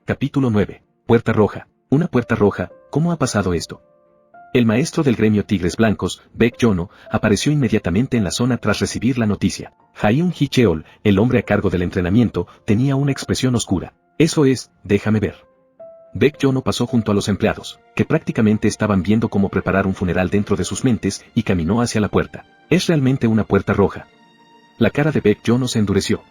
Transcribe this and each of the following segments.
Capítulo 9. Puerta Roja. Una puerta roja, ¿cómo ha pasado esto? El maestro del gremio Tigres Blancos, Baek Yono, apareció inmediatamente en la zona tras recibir la noticia. Hyun Hee Cheol, el hombre a cargo del entrenamiento, tenía una expresión oscura. Eso es, déjame ver. Baek Yono pasó junto a los empleados, que prácticamente estaban viendo cómo preparar un funeral dentro de sus mentes, y caminó hacia la puerta. Es realmente una puerta roja. La cara de Baek Yono se endureció.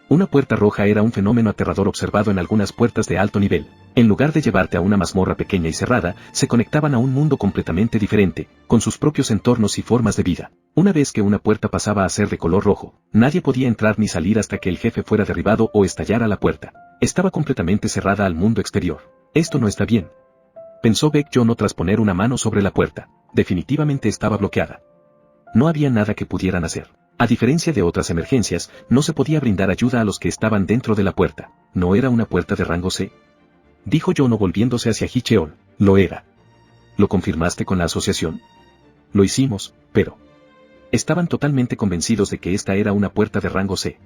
Una puerta roja era un fenómeno aterrador observado en algunas puertas de alto nivel. En lugar de llevarte a una mazmorra pequeña y cerrada, se conectaban a un mundo completamente diferente, con sus propios entornos y formas de vida. Una vez que una puerta pasaba a ser de color rojo, nadie podía entrar ni salir hasta que el jefe fuera derribado o estallara la puerta. Estaba completamente cerrada al mundo exterior. Esto no está bien, pensó Baek Yono tras poner una mano sobre la puerta. Definitivamente estaba bloqueada. No había nada que pudieran hacer. A diferencia de otras emergencias, no se podía brindar ayuda a los que estaban dentro de la puerta. ¿No era una puerta de rango C? Dijo Yono volviéndose hacia Hee Cheol. Lo era. ¿Lo confirmaste con la asociación? Lo hicimos, pero... estaban totalmente convencidos de que esta era una puerta de rango C.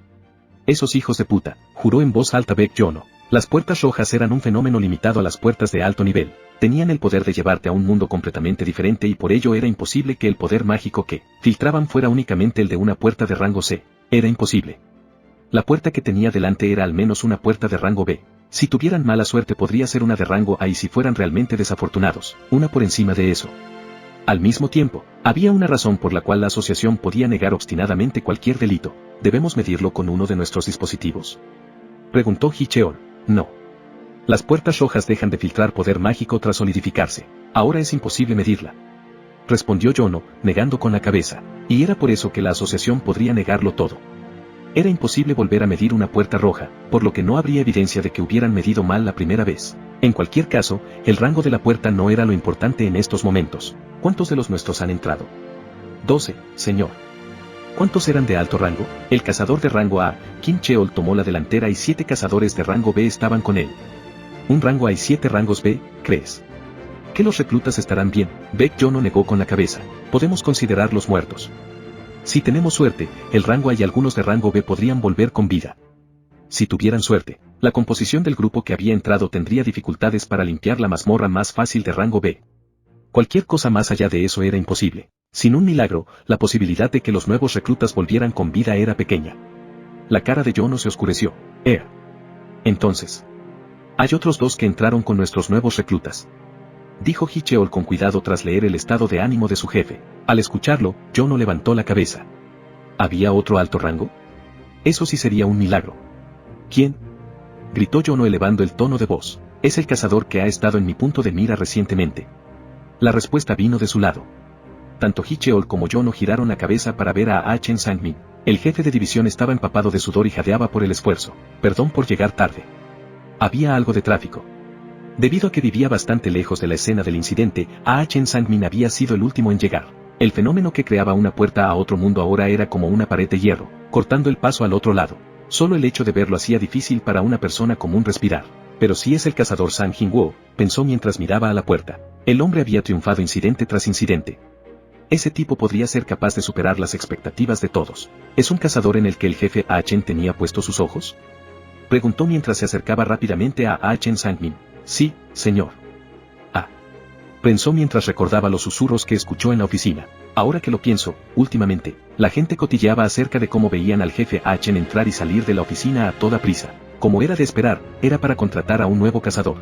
Esos hijos de puta, juró en voz alta Baek Yono. Las puertas rojas eran un fenómeno limitado a las puertas de alto nivel. Tenían el poder de llevarte a un mundo completamente diferente y por ello era imposible que el poder mágico que filtraban fuera únicamente el de una puerta de rango C. Era imposible. La puerta que tenía delante era al menos una puerta de rango B. Si tuvieran mala suerte podría ser una de rango A y si fueran realmente desafortunados, una por encima de eso. Al mismo tiempo, había una razón por la cual la asociación podía negar obstinadamente cualquier delito. ¿Debemos medirlo con uno de nuestros dispositivos?, preguntó Hee Cheol. No. Las puertas rojas dejan de filtrar poder mágico tras solidificarse. Ahora es imposible medirla, respondió Yono, negando con la cabeza. Y era por eso que la asociación podría negarlo todo. Era imposible volver a medir una puerta roja, por lo que no habría evidencia de que hubieran medido mal la primera vez. En cualquier caso, el rango de la puerta no era lo importante en estos momentos. ¿Cuántos de los nuestros han entrado? 12, señor. ¿Cuántos eran de alto rango? El cazador de rango A, Kim Cheol, tomó la delantera y 7 cazadores de rango B estaban con él. Un rango A y 7 rangos B, ¿crees que los reclutas estarán bien? Baek Yono negó con la cabeza. Podemos considerarlos muertos. Si tenemos suerte, el rango A y algunos de rango B podrían volver con vida. Si tuvieran suerte, la composición del grupo que había entrado tendría dificultades para limpiar la mazmorra más fácil de rango B. Cualquier cosa más allá de eso era imposible. Sin un milagro, la posibilidad de que los nuevos reclutas volvieran con vida era pequeña. La cara de Yono se oscureció. Entonces, hay otros 2 que entraron con nuestros nuevos reclutas, dijo Hee Cheol con cuidado tras leer el estado de ánimo de su jefe. Al escucharlo, Yono levantó la cabeza. ¿Había otro alto rango? Eso sí sería un milagro. ¿Quién?, gritó Yono elevando el tono de voz. Es el cazador que ha estado en mi punto de mira recientemente. La respuesta vino de su lado. Tanto Hee Cheol como Yono giraron la cabeza para ver a Ah Chen Sang-min. El jefe de división estaba empapado de sudor y jadeaba por el esfuerzo. Perdón por llegar tarde. Había algo de tráfico. Debido a que vivía bastante lejos de la escena del incidente, Ah Chen Sang-min había sido el último en llegar. El fenómeno que creaba una puerta a otro mundo ahora era como una pared de hierro, cortando el paso al otro lado. Solo el hecho de verlo hacía difícil para una persona común respirar. Pero si es el cazador Sang Jin-woo, pensó mientras miraba a la puerta. El hombre había triunfado incidente tras incidente. Ese tipo podría ser capaz de superar las expectativas de todos. ¿Es un cazador en el que el jefe Ah Chen tenía puestos sus ojos?, preguntó mientras se acercaba rápidamente a Ah Chen Sang-min. Sí, señor. Pensó mientras recordaba los susurros que escuchó en la oficina. Ahora que lo pienso, últimamente, la gente cotilleaba acerca de cómo veían al jefe Ah Chen entrar y salir de la oficina a toda prisa. Como era de esperar, era para contratar a un nuevo cazador.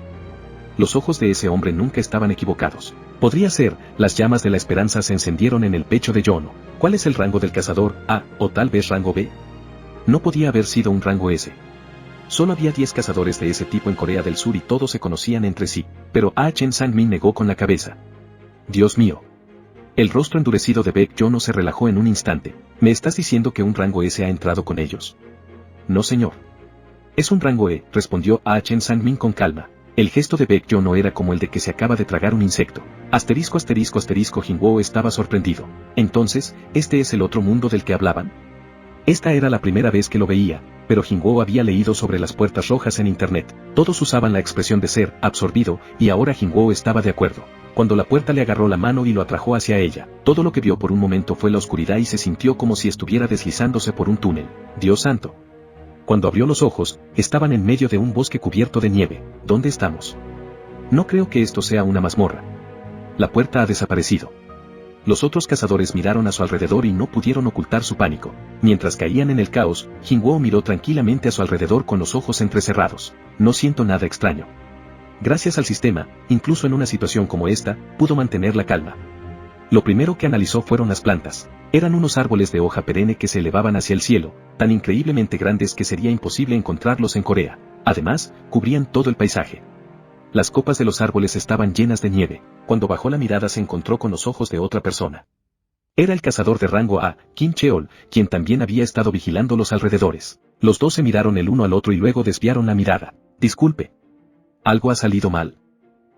Los ojos de ese hombre nunca estaban equivocados. Podría ser. Las llamas de la esperanza se encendieron en el pecho de Yono. ¿Cuál es el rango del cazador? A, o tal vez rango B. No podía haber sido un rango S. Solo había 10 cazadores de ese tipo en Corea del Sur y todos se conocían entre sí. Pero Ah Chen Sang-min negó con la cabeza. Dios mío. El rostro endurecido de Baek Yono se relajó en un instante. ¿Me estás diciendo que un rango S ha entrado con ellos? No, señor. Es un rango E, respondió Ah Chen Sang-min con calma. El gesto de Baek Yono era como el de que se acaba de tragar un insecto. Asterisco. Jin-woo estaba sorprendido. Entonces, ¿este es el otro mundo del que hablaban? Esta era la primera vez que lo veía, pero Jin-woo había leído sobre las puertas rojas en internet. Todos usaban la expresión de ser absorbido, y ahora Jin-woo estaba de acuerdo. Cuando la puerta le agarró la mano y lo atrajo hacia ella, todo lo que vio por un momento fue la oscuridad y se sintió como si estuviera deslizándose por un túnel. Dios santo. Cuando abrió los ojos, estaban en medio de un bosque cubierto de nieve. ¿Dónde estamos? No creo que esto sea una mazmorra. La puerta ha desaparecido. Los otros cazadores miraron a su alrededor y no pudieron ocultar su pánico. Mientras caían en el caos, Jinwoo miró tranquilamente a su alrededor con los ojos entrecerrados. No siento nada extraño. Gracias al sistema, incluso en una situación como esta, pudo mantener la calma. Lo primero que analizó fueron las plantas. Eran unos árboles de hoja perenne que se elevaban hacia el cielo, tan increíblemente grandes que sería imposible encontrarlos en Corea. Además, cubrían todo el paisaje. Las copas de los árboles estaban llenas de nieve. Cuando bajó la mirada se encontró con los ojos de otra persona. Era el cazador de rango A, Kim Cheol, quien también había estado vigilando los alrededores. Los dos se miraron el uno al otro y luego desviaron la mirada. Disculpe. Algo ha salido mal,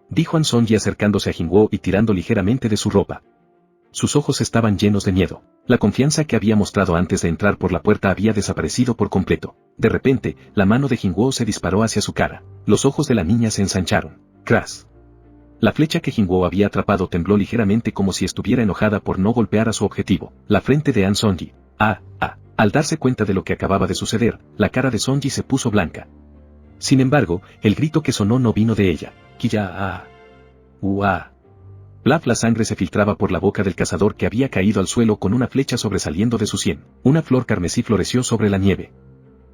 dijo An Sonji acercándose a Jinwoo y tirando ligeramente de su ropa. Sus ojos estaban llenos de miedo. La confianza que había mostrado antes de entrar por la puerta había desaparecido por completo. De repente, la mano de Jinwoo se disparó hacia su cara. Los ojos de la niña se ensancharon. ¡Crash! La flecha que Jinwoo había atrapado tembló ligeramente como si estuviera enojada por no golpear a su objetivo. La frente de An Sonji. Al darse cuenta de lo que acababa de suceder, la cara de Sonji se puso blanca. Sin embargo, el grito que sonó no vino de ella. La sangre se filtraba por la boca del cazador que había caído al suelo con una flecha sobresaliendo de su sien. Una flor carmesí floreció sobre la nieve.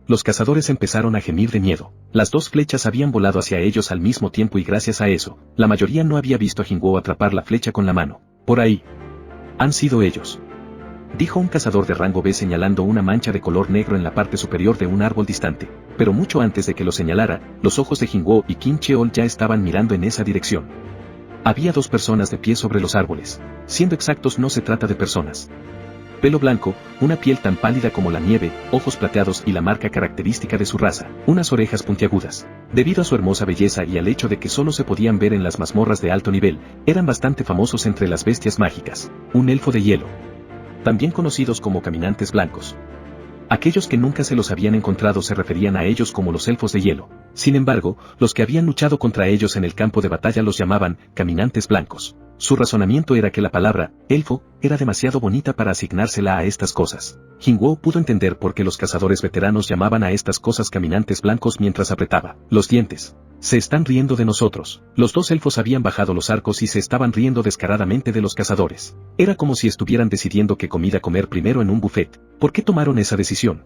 Los cazadores empezaron a gemir de miedo. Las dos flechas habían volado hacia ellos al mismo tiempo y gracias a eso, la mayoría no había visto a Jinwoo atrapar la flecha con la mano. Por ahí. Han sido ellos, dijo un cazador de rango B señalando una mancha de color negro en la parte superior de un árbol distante. Pero mucho antes de que lo señalara, los ojos de Jinwoo y Kim Cheol ya estaban mirando en esa dirección. Había dos personas de pie sobre los árboles. Siendo exactos, no se trata de personas. Pelo blanco, una piel tan pálida como la nieve, ojos plateados y la marca característica de su raza, unas orejas puntiagudas. Debido a su hermosa belleza y al hecho de que solo se podían ver en las mazmorras de alto nivel, eran bastante famosos entre las bestias mágicas. Un elfo de hielo, también conocidos como caminantes blancos. Aquellos que nunca se los habían encontrado se referían a ellos como los elfos de hielo. Sin embargo, los que habían luchado contra ellos en el campo de batalla los llamaban caminantes blancos. Su razonamiento era que la palabra elfo era demasiado bonita para asignársela a estas cosas. Jinwoo pudo entender por qué los cazadores veteranos llamaban a estas cosas caminantes blancos mientras apretaba los dientes. Se están riendo de nosotros. Los dos elfos habían bajado los arcos y se estaban riendo descaradamente de los cazadores. Era como si estuvieran decidiendo qué comida comer primero en un buffet. ¿Por qué tomaron esa decisión?,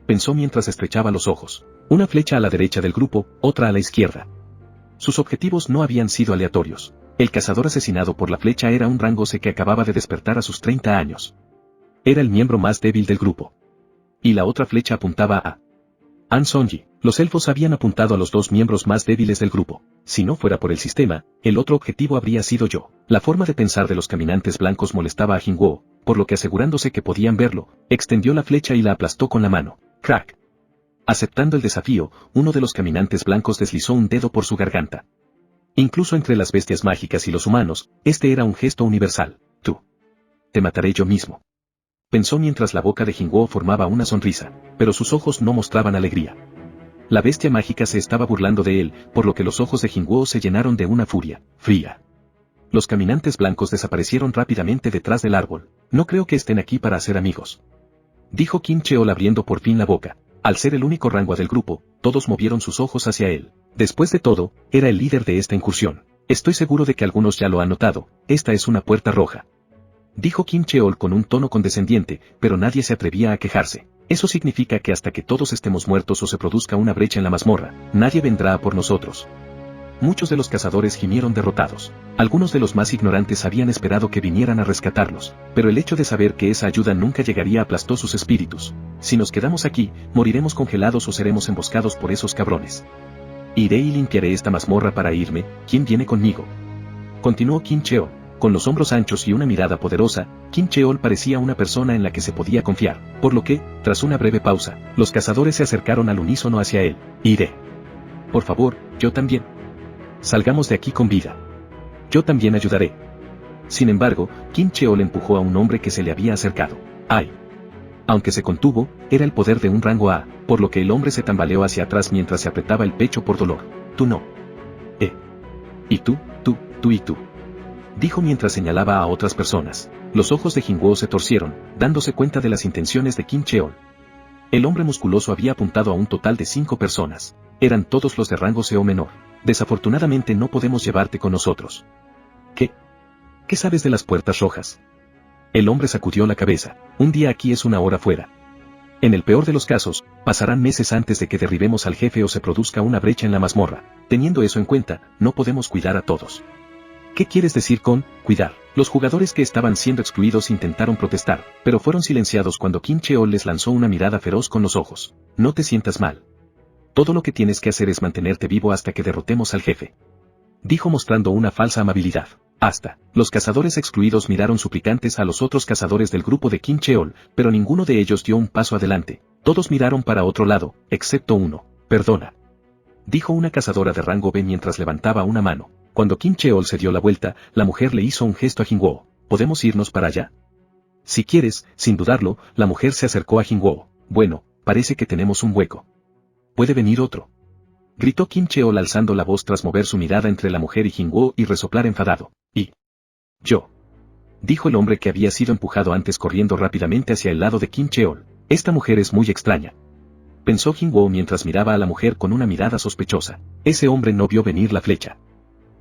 pensó mientras estrechaba los ojos. Una flecha a la derecha del grupo, otra a la izquierda. Sus objetivos no habían sido aleatorios. El cazador asesinado por la flecha era un rango C que acababa de despertar a sus 30 años. Era el miembro más débil del grupo. Y la otra flecha apuntaba a An Sonji. Los elfos habían apuntado a los dos miembros más débiles del grupo. Si no fuera por el sistema, el otro objetivo habría sido yo. La forma de pensar de los caminantes blancos molestaba a Jinwoo, por lo que asegurándose que podían verlo, extendió la flecha y la aplastó con la mano. ¡Crack! Aceptando el desafío, uno de los caminantes blancos deslizó un dedo por su garganta. Incluso entre las bestias mágicas y los humanos, este era un gesto universal. Tú. Te mataré yo mismo, pensó mientras la boca de Jinwoo formaba una sonrisa, pero sus ojos no mostraban alegría. La bestia mágica se estaba burlando de él, por lo que los ojos de Jinwoo se llenaron de una furia fría. Los caminantes blancos desaparecieron rápidamente detrás del árbol. No creo que estén aquí para hacer amigos, dijo Kim Cheol abriendo por fin la boca. Al ser el único rango del grupo, todos movieron sus ojos hacia él. Después de todo, era el líder de esta incursión. Estoy seguro de que algunos ya lo han notado. Esta es una puerta roja, dijo Kim Cheol con un tono condescendiente, pero nadie se atrevía a quejarse. Eso significa que hasta que todos estemos muertos o se produzca una brecha en la mazmorra, nadie vendrá a por nosotros. Muchos de los cazadores gimieron derrotados. Algunos de los más ignorantes habían esperado que vinieran a rescatarlos, pero el hecho de saber que esa ayuda nunca llegaría aplastó sus espíritus. Si nos quedamos aquí, moriremos congelados o seremos emboscados por esos cabrones. Iré y limpiaré esta mazmorra para irme. ¿Quién viene conmigo?, continuó Kim Cheol. Con los hombros anchos y una mirada poderosa, Kim Cheol parecía una persona en la que se podía confiar, por lo que, tras una breve pausa, los cazadores se acercaron al unísono hacia él. Iré. Por favor, yo también. Salgamos de aquí con vida. Yo también ayudaré. Sin embargo, Kim Cheol empujó a un hombre que se le había acercado. ¡Ay! Aunque se contuvo, era el poder de un rango A, por lo que el hombre se tambaleó hacia atrás mientras se apretaba el pecho por dolor. Tú no. Y tú y tú, dijo mientras señalaba a otras personas. Los ojos de Jinwoo se torcieron, dándose cuenta de las intenciones de Kim Cheol. El hombre musculoso había apuntado a un total de 5 personas. Eran todos los de rango C o menor. Desafortunadamente no podemos llevarte con nosotros. ¿Qué? ¿Qué sabes de las puertas rojas? El hombre sacudió la cabeza. Un día aquí es una hora fuera. En el peor de los casos, pasarán meses antes de que derribemos al jefe o se produzca una brecha en la mazmorra. Teniendo eso en cuenta, no podemos cuidar a todos. ¿Qué quieres decir con cuidar? Los jugadores que estaban siendo excluidos intentaron protestar, pero fueron silenciados cuando Kim Cheol les lanzó una mirada feroz con los ojos. No te sientas mal. Todo lo que tienes que hacer es mantenerte vivo hasta que derrotemos al jefe. Dijo mostrando una falsa amabilidad. Hasta, los cazadores excluidos miraron suplicantes a los otros cazadores del grupo de Kim Cheol, pero ninguno de ellos dio un paso adelante. Todos miraron para otro lado, excepto uno. Perdona. Dijo una cazadora de rango B mientras levantaba una mano. Cuando Kim Cheol se dio la vuelta, la mujer le hizo un gesto a Jingwoo. ¿Podemos irnos para allá? Si quieres, sin dudarlo, la mujer se acercó a Jingwoo. Bueno, parece que tenemos un hueco. ¿Puede venir otro? Gritó Kim Cheol alzando la voz tras mover su mirada entre la mujer y Jingwoo y resoplar enfadado. ¿Y yo? Dijo el hombre que había sido empujado antes corriendo rápidamente hacia el lado de Kim Cheol. Esta mujer es muy extraña. Pensó Jingwoo mientras miraba a la mujer con una mirada sospechosa. Ese hombre no vio venir la flecha.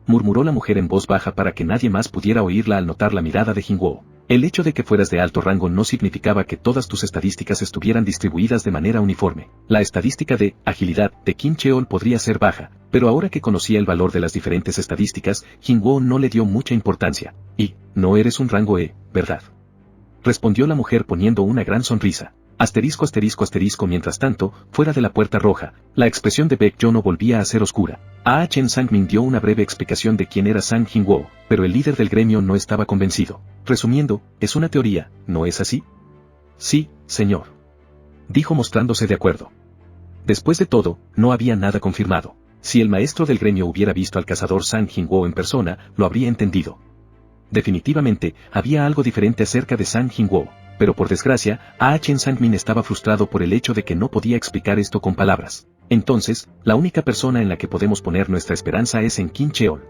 Murmuró la mujer en voz baja para que nadie más pudiera oírla al notar la mirada de Jingwoo. El hecho de que fueras de alto rango no significaba que todas tus estadísticas estuvieran distribuidas de manera uniforme. La estadística de agilidad de Kim Cheol podría ser baja, pero ahora que conocía el valor de las diferentes estadísticas, Jingwoo no le dio mucha importancia. Y, no eres un rango E, ¿verdad? Respondió la mujer poniendo una gran sonrisa. Asterisco asterisco asterisco. Mientras tanto, fuera de la puerta roja, la expresión de Baek Jono volvía a ser oscura. Chen Sang-min dio una breve explicación de quién era Sang Jingwoo, pero el líder del gremio no estaba convencido. Resumiendo, es una teoría, ¿no es así? Sí, señor. Dijo mostrándose de acuerdo. Después de todo, no había nada confirmado. Si el maestro del gremio hubiera visto al cazador Sang Jingwoo en persona, lo habría entendido. Definitivamente, había algo diferente acerca de Sang Jingwoo. Pero por desgracia, Chen Sang-min estaba frustrado por el hecho de que no podía explicar esto con palabras. Entonces, la única persona en la que podemos poner nuestra esperanza es en Kim Cheol.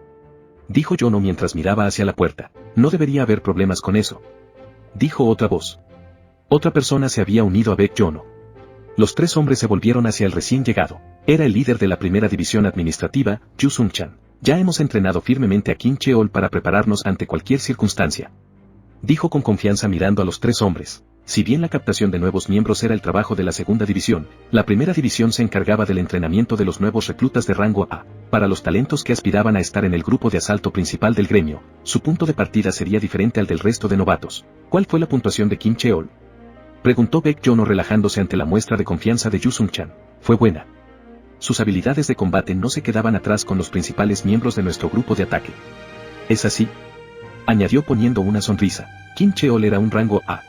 Dijo Jono mientras miraba hacia la puerta. No debería haber problemas con eso. Dijo otra voz. Otra persona se había unido a Baek Jono. Los 3 hombres se volvieron hacia el recién llegado. Era el líder de la primera división administrativa, Yu Sung-chan. Ya hemos entrenado firmemente a Kim Cheol para prepararnos ante cualquier circunstancia. Dijo con confianza mirando a los 3 hombres. Si bien la captación de nuevos miembros era el trabajo de la segunda división, la primera división se encargaba del entrenamiento de los nuevos reclutas de rango A. Para los talentos que aspiraban a estar en el grupo de asalto principal del gremio, su punto de partida sería diferente al del resto de novatos. ¿Cuál fue la puntuación de Kim Cheol? Preguntó Baek Jono relajándose ante la muestra de confianza de Yu Sung-chan. Fue buena. Sus habilidades de combate no se quedaban atrás con los principales miembros de nuestro grupo de ataque. ¿Es así? Añadió poniendo una sonrisa. Kim Cheol era un rango A.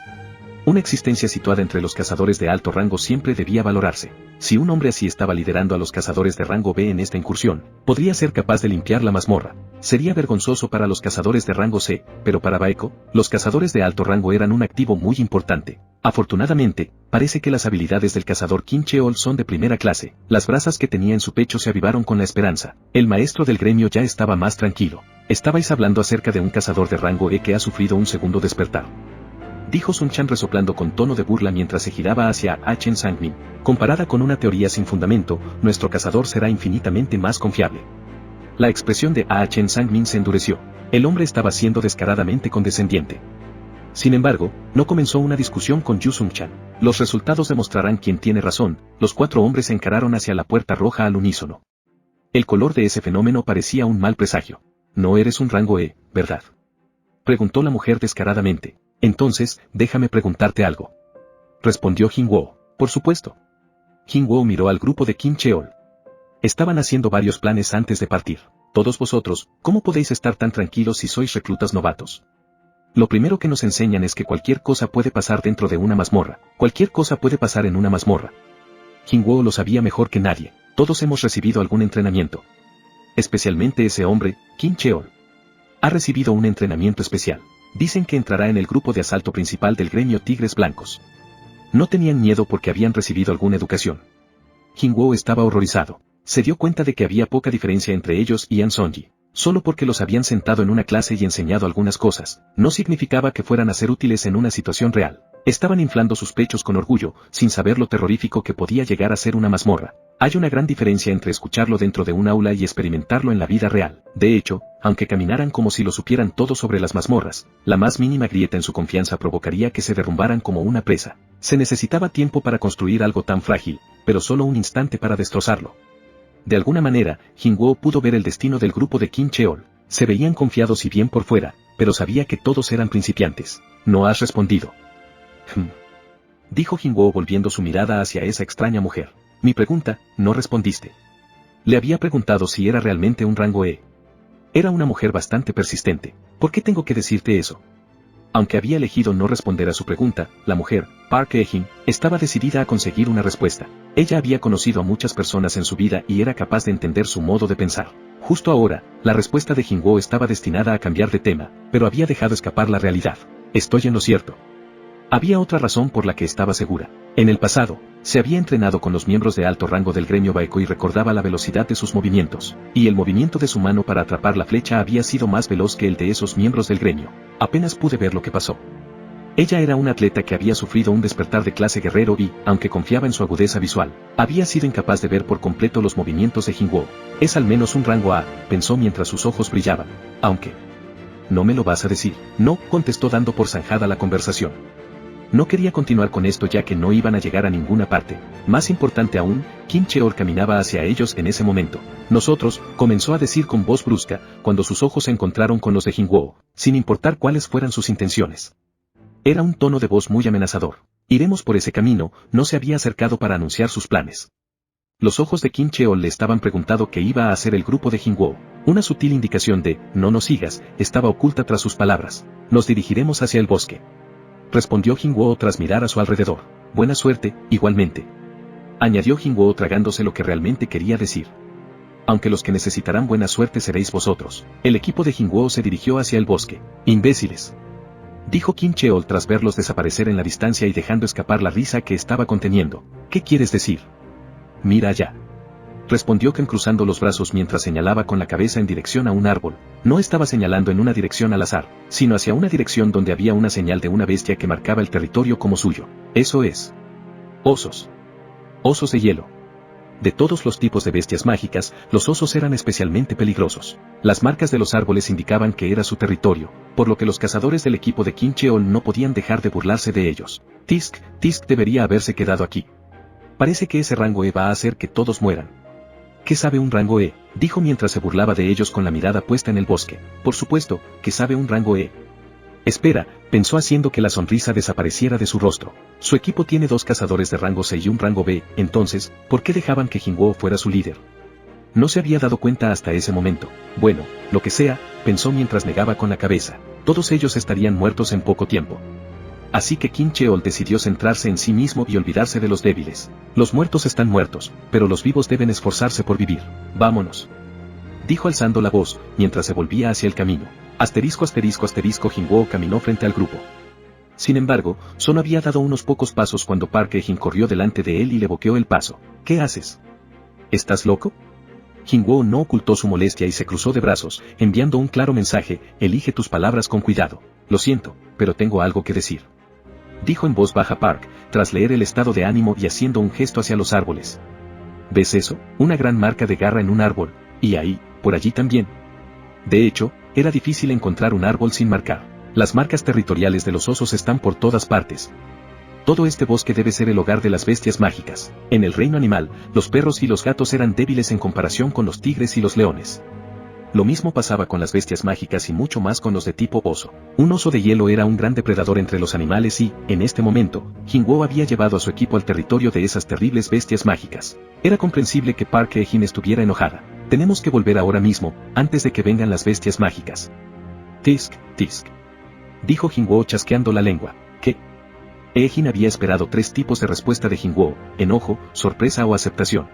Una existencia situada entre los cazadores de alto rango siempre debía valorarse. Si un hombre así estaba liderando a los cazadores de rango B en esta incursión, podría ser capaz de limpiar la mazmorra. Sería vergonzoso para los cazadores de rango C, pero para Baeko, los cazadores de alto rango eran un activo muy importante. Afortunadamente, parece que las habilidades del cazador Kim Cheol son de primera clase. Las brasas que tenía en su pecho se avivaron con la esperanza. El maestro del gremio ya estaba más tranquilo. Estabais hablando acerca de un cazador de rango E que ha sufrido un segundo despertar. Dijo Sun-chan resoplando con tono de burla mientras se giraba hacia Chen Sang-min. Comparada con una teoría sin fundamento, nuestro cazador será infinitamente más confiable. La expresión de Chen Sang-min se endureció. El hombre estaba siendo descaradamente condescendiente. Sin embargo, no comenzó una discusión con Yu Sung-chan. Los resultados demostrarán quién tiene razón. Los 4 hombres se encararon hacia la puerta roja al unísono. El color de ese fenómeno parecía un mal presagio. No eres un rango E, ¿verdad? Preguntó la mujer descaradamente. Entonces, déjame preguntarte algo. Respondió Jingwoo. Por supuesto. Jingwoo miró al grupo de Kim Cheol. Estaban haciendo varios planes antes de partir. Todos vosotros, ¿cómo podéis estar tan tranquilos si sois reclutas novatos? Lo primero que nos enseñan es que cualquier cosa puede pasar dentro de una mazmorra. Cualquier cosa puede pasar en una mazmorra. Jingwoo lo sabía mejor que nadie. Todos hemos recibido algún entrenamiento. Especialmente ese hombre, Kim Cheol. Ha recibido un entrenamiento especial. Dicen que entrará en el grupo de asalto principal del gremio Tigres Blancos. No tenían miedo porque habían recibido alguna educación. Jingwoo estaba horrorizado. Se dio cuenta de que había poca diferencia entre ellos y An Sonji. Solo porque los habían sentado en una clase y enseñado algunas cosas, no significaba que fueran a ser útiles en una situación real. Estaban inflando sus pechos con orgullo, sin saber lo terrorífico que podía llegar a ser una mazmorra. Hay una gran diferencia entre escucharlo dentro de un aula y experimentarlo en la vida real. De hecho, aunque caminaran como si lo supieran todo sobre las mazmorras, la más mínima grieta en su confianza provocaría que se derrumbaran como una presa. Se necesitaba tiempo para construir algo tan frágil, pero solo un instante para destrozarlo. De alguna manera, Jin-woo pudo ver el destino del grupo de Kim Cheol. Se veían confiados y bien por fuera, pero sabía que todos eran principiantes. ¿No has respondido? Dijo Jin-woo volviendo su mirada hacia esa extraña mujer. Mi pregunta, no respondiste. Le había preguntado si era realmente un rango E. Era una mujer bastante persistente. ¿Por qué tengo que decirte eso? Aunque había elegido no responder a su pregunta, la mujer, Park Hae-jin, estaba decidida a conseguir una respuesta. Ella había conocido a muchas personas en su vida y era capaz de entender su modo de pensar. Justo ahora, la respuesta de Jin-woo estaba destinada a cambiar de tema, pero había dejado escapar la realidad. Estoy en lo cierto. Había otra razón por la que estaba segura. En el pasado, se había entrenado con los miembros de alto rango del gremio Baekho y recordaba la velocidad de sus movimientos, y el movimiento de su mano para atrapar la flecha había sido más veloz que el de esos miembros del gremio. Apenas pude ver lo que pasó. Ella era una atleta que había sufrido un despertar de clase guerrero y, aunque confiaba en su agudeza visual, había sido incapaz de ver por completo los movimientos de Jin-woo. Es al menos un rango A, pensó mientras sus ojos brillaban. Aunque... ¿No me lo vas a decir? No, contestó dando por zanjada la conversación. No quería continuar con esto ya que no iban a llegar a ninguna parte. Más importante aún, Kim Cheol caminaba hacia ellos en ese momento. Nosotros, comenzó a decir con voz brusca, cuando sus ojos se encontraron con los de Jin-woo, sin importar cuáles fueran sus intenciones. Era un tono de voz muy amenazador. Iremos por ese camino, no se había acercado para anunciar sus planes. Los ojos de Kim Cheol le estaban preguntando qué iba a hacer el grupo de Jin-woo. Una sutil indicación de, no nos sigas, estaba oculta tras sus palabras. Nos dirigiremos hacia el bosque. Respondió Jin-woo tras mirar a su alrededor. Buena suerte, igualmente. Añadió Jin-woo tragándose lo que realmente quería decir. Aunque los que necesitarán buena suerte seréis vosotros. El equipo de Jin-woo se dirigió hacia el bosque. Imbéciles. Dijo Kim Cheol tras verlos desaparecer en la distancia y dejando escapar la risa que estaba conteniendo. ¿Qué quieres decir? Mira allá. Respondió Ken cruzando los brazos mientras señalaba con la cabeza en dirección a un árbol. No estaba señalando en una dirección al azar, sino hacia una dirección donde había una señal de una bestia que marcaba el territorio como suyo. Eso es. Osos. Osos de hielo. De todos los tipos de bestias mágicas, los osos eran especialmente peligrosos. Las marcas de los árboles indicaban que era su territorio, por lo que los cazadores del equipo de Kim Cheol no podían dejar de burlarse de ellos. Tisk debería haberse quedado aquí. Parece que ese rango E va a hacer que todos mueran. ¿Qué sabe un rango E? Dijo mientras se burlaba de ellos con la mirada puesta en el bosque. Por supuesto, que sabe un rango E. Espera, pensó haciendo que la sonrisa desapareciera de su rostro. Su equipo tiene 2 cazadores de rango C y un rango B, entonces, ¿por qué dejaban que Jin-woo fuera su líder? No se había dado cuenta hasta ese momento. Bueno, lo que sea, pensó mientras negaba con la cabeza. Todos ellos estarían muertos en poco tiempo. Así que Kim Cheol decidió centrarse en sí mismo y olvidarse de los débiles. Los muertos están muertos, pero los vivos deben esforzarse por vivir. Vámonos. Dijo alzando la voz, mientras se volvía hacia el camino. Jin-woo caminó frente al grupo. Sin embargo, solo había dado unos pocos pasos cuando Park Hae-jin corrió delante de él y le bloqueó el paso. ¿Qué haces? ¿Estás loco? Jin-woo no ocultó su molestia y se cruzó de brazos, enviando un claro mensaje, elige tus palabras con cuidado. Lo siento, pero tengo algo que decir. Dijo en voz baja Park, tras leer el estado de ánimo y haciendo un gesto hacia los árboles. ¿Ves eso? Una gran marca de garra en un árbol, y ahí, por allí también. De hecho, era difícil encontrar un árbol sin marcar. Las marcas territoriales de los osos están por todas partes. Todo este bosque debe ser el hogar de las bestias mágicas. En el reino animal, los perros y los gatos eran débiles en comparación con los tigres y los leones. Lo mismo pasaba con las bestias mágicas y mucho más con los de tipo oso. Un oso de hielo era un gran depredador entre los animales y, en este momento, Jin-woo había llevado a su equipo al territorio de esas terribles bestias mágicas. Era comprensible que Park Hae-jin estuviera enojada. Tenemos que volver ahora mismo, antes de que vengan las bestias mágicas. Tisk. Dijo Jin-woo chasqueando la lengua. ¿Qué? Hae-jin había esperado 3 tipos de respuesta de Jin-woo: enojo, sorpresa o aceptación.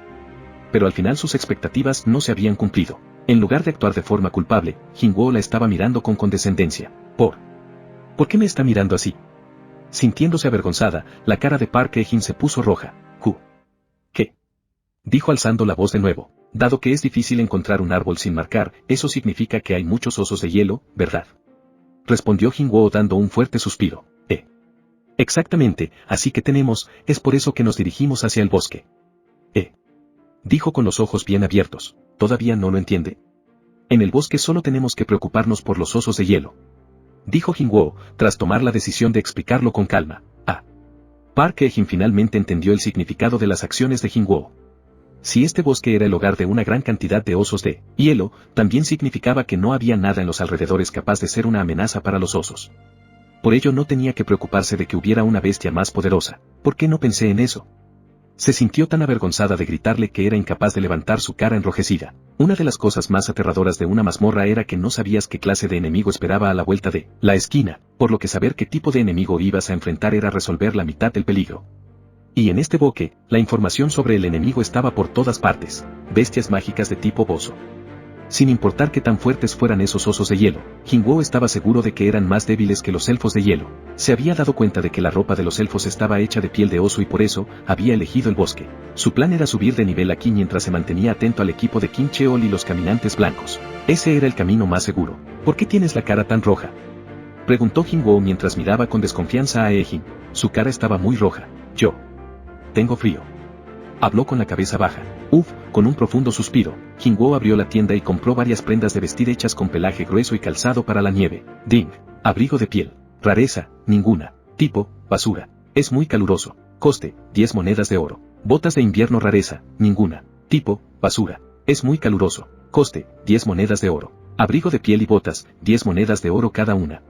Pero al final sus expectativas no se habían cumplido. En lugar de actuar de forma culpable, Jin-woo la estaba mirando con condescendencia. ¿Por qué me está mirando así? Sintiéndose avergonzada, la cara de Park Hae-jin se puso roja. ¿Qué? Dijo alzando la voz de nuevo. Dado que es difícil encontrar un árbol sin marcar, eso significa que hay muchos osos de hielo, ¿verdad? Respondió Jingwo dando un fuerte suspiro. Exactamente, así que es por eso que nos dirigimos hacia el bosque. Dijo con los ojos bien abiertos. ¿Todavía no lo entiende? En el bosque solo tenemos que preocuparnos por los osos de hielo. Dijo Jingwo, tras tomar la decisión de explicarlo con calma. Park Hae-jin finalmente entendió el significado de las acciones de Jingwo. Si este bosque era el hogar de una gran cantidad de osos de hielo, también significaba que no había nada en los alrededores capaz de ser una amenaza para los osos. Por ello no tenía que preocuparse de que hubiera una bestia más poderosa. ¿Por qué no pensé en eso? Se sintió tan avergonzada de gritarle que era incapaz de levantar su cara enrojecida. Una de las cosas más aterradoras de una mazmorra era que no sabías qué clase de enemigo esperaba a la vuelta de la esquina, por lo que saber qué tipo de enemigo ibas a enfrentar era resolver la mitad del peligro. Y en este bosque, la información sobre el enemigo estaba por todas partes. Bestias mágicas de tipo oso. Sin importar qué tan fuertes fueran esos osos de hielo, Jingwo estaba seguro de que eran más débiles que los elfos de hielo. Se había dado cuenta de que la ropa de los elfos estaba hecha de piel de oso y por eso, había elegido el bosque. Su plan era subir de nivel aquí mientras se mantenía atento al equipo de Kim Cheol y los caminantes blancos. Ese era el camino más seguro. ¿Por qué tienes la cara tan roja? Preguntó Jingwo mientras miraba con desconfianza a Hae-jin. Su cara estaba muy roja. Yo tengo frío. Habló con la cabeza baja. Con un profundo suspiro, Jingwo abrió la tienda y compró varias prendas de vestir hechas con pelaje grueso y calzado para la nieve. Ding. Abrigo de piel. Rareza, ninguna. Tipo, basura. Es muy caluroso. Coste, 10 monedas de oro. Botas de invierno rareza, ninguna. Tipo, basura. Es muy caluroso. Coste, 10 monedas de oro. Abrigo de piel y botas, 10 monedas de oro cada una.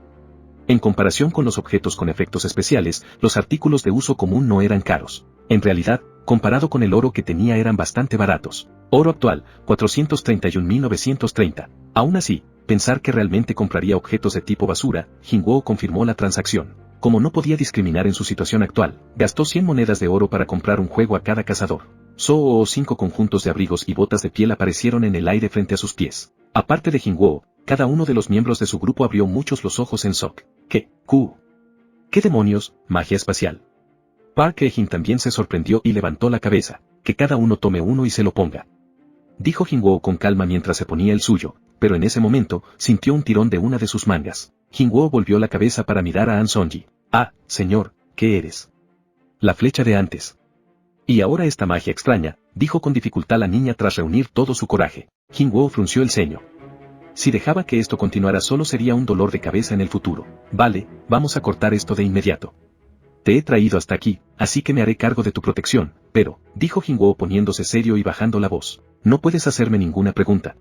En comparación con los objetos con efectos especiales, los artículos de uso común no eran caros. En realidad, comparado con el oro que tenía eran bastante baratos. Oro actual, 431.930. Aún así, pensar que realmente compraría objetos de tipo basura, Jingwo confirmó la transacción. Como no podía discriminar en su situación actual, gastó 100 monedas de oro para comprar un juego a cada cazador. 5 conjuntos de abrigos y botas de piel aparecieron en el aire frente a sus pies. Aparte de Jingwo, cada uno de los miembros de su grupo abrió muchos los ojos en shock. ¿Qué demonios, magia espacial? Park Hae-jin también se sorprendió y levantó la cabeza. Que cada uno tome uno y se lo ponga. Dijo Jingwo con calma mientras se ponía el suyo, pero en ese momento, sintió un tirón de una de sus mangas. Jingwo volvió la cabeza para mirar a An Sonji. Señor, ¿qué eres? La flecha de antes. Y ahora esta magia extraña, dijo con dificultad la niña tras reunir todo su coraje. Jingwo frunció el ceño. Si dejaba que esto continuara solo sería un dolor de cabeza en el futuro. Vale, vamos a cortar esto de inmediato. Te he traído hasta aquí, así que me haré cargo de tu protección, pero, dijo Jingwo poniéndose serio y bajando la voz, no puedes hacerme ninguna pregunta.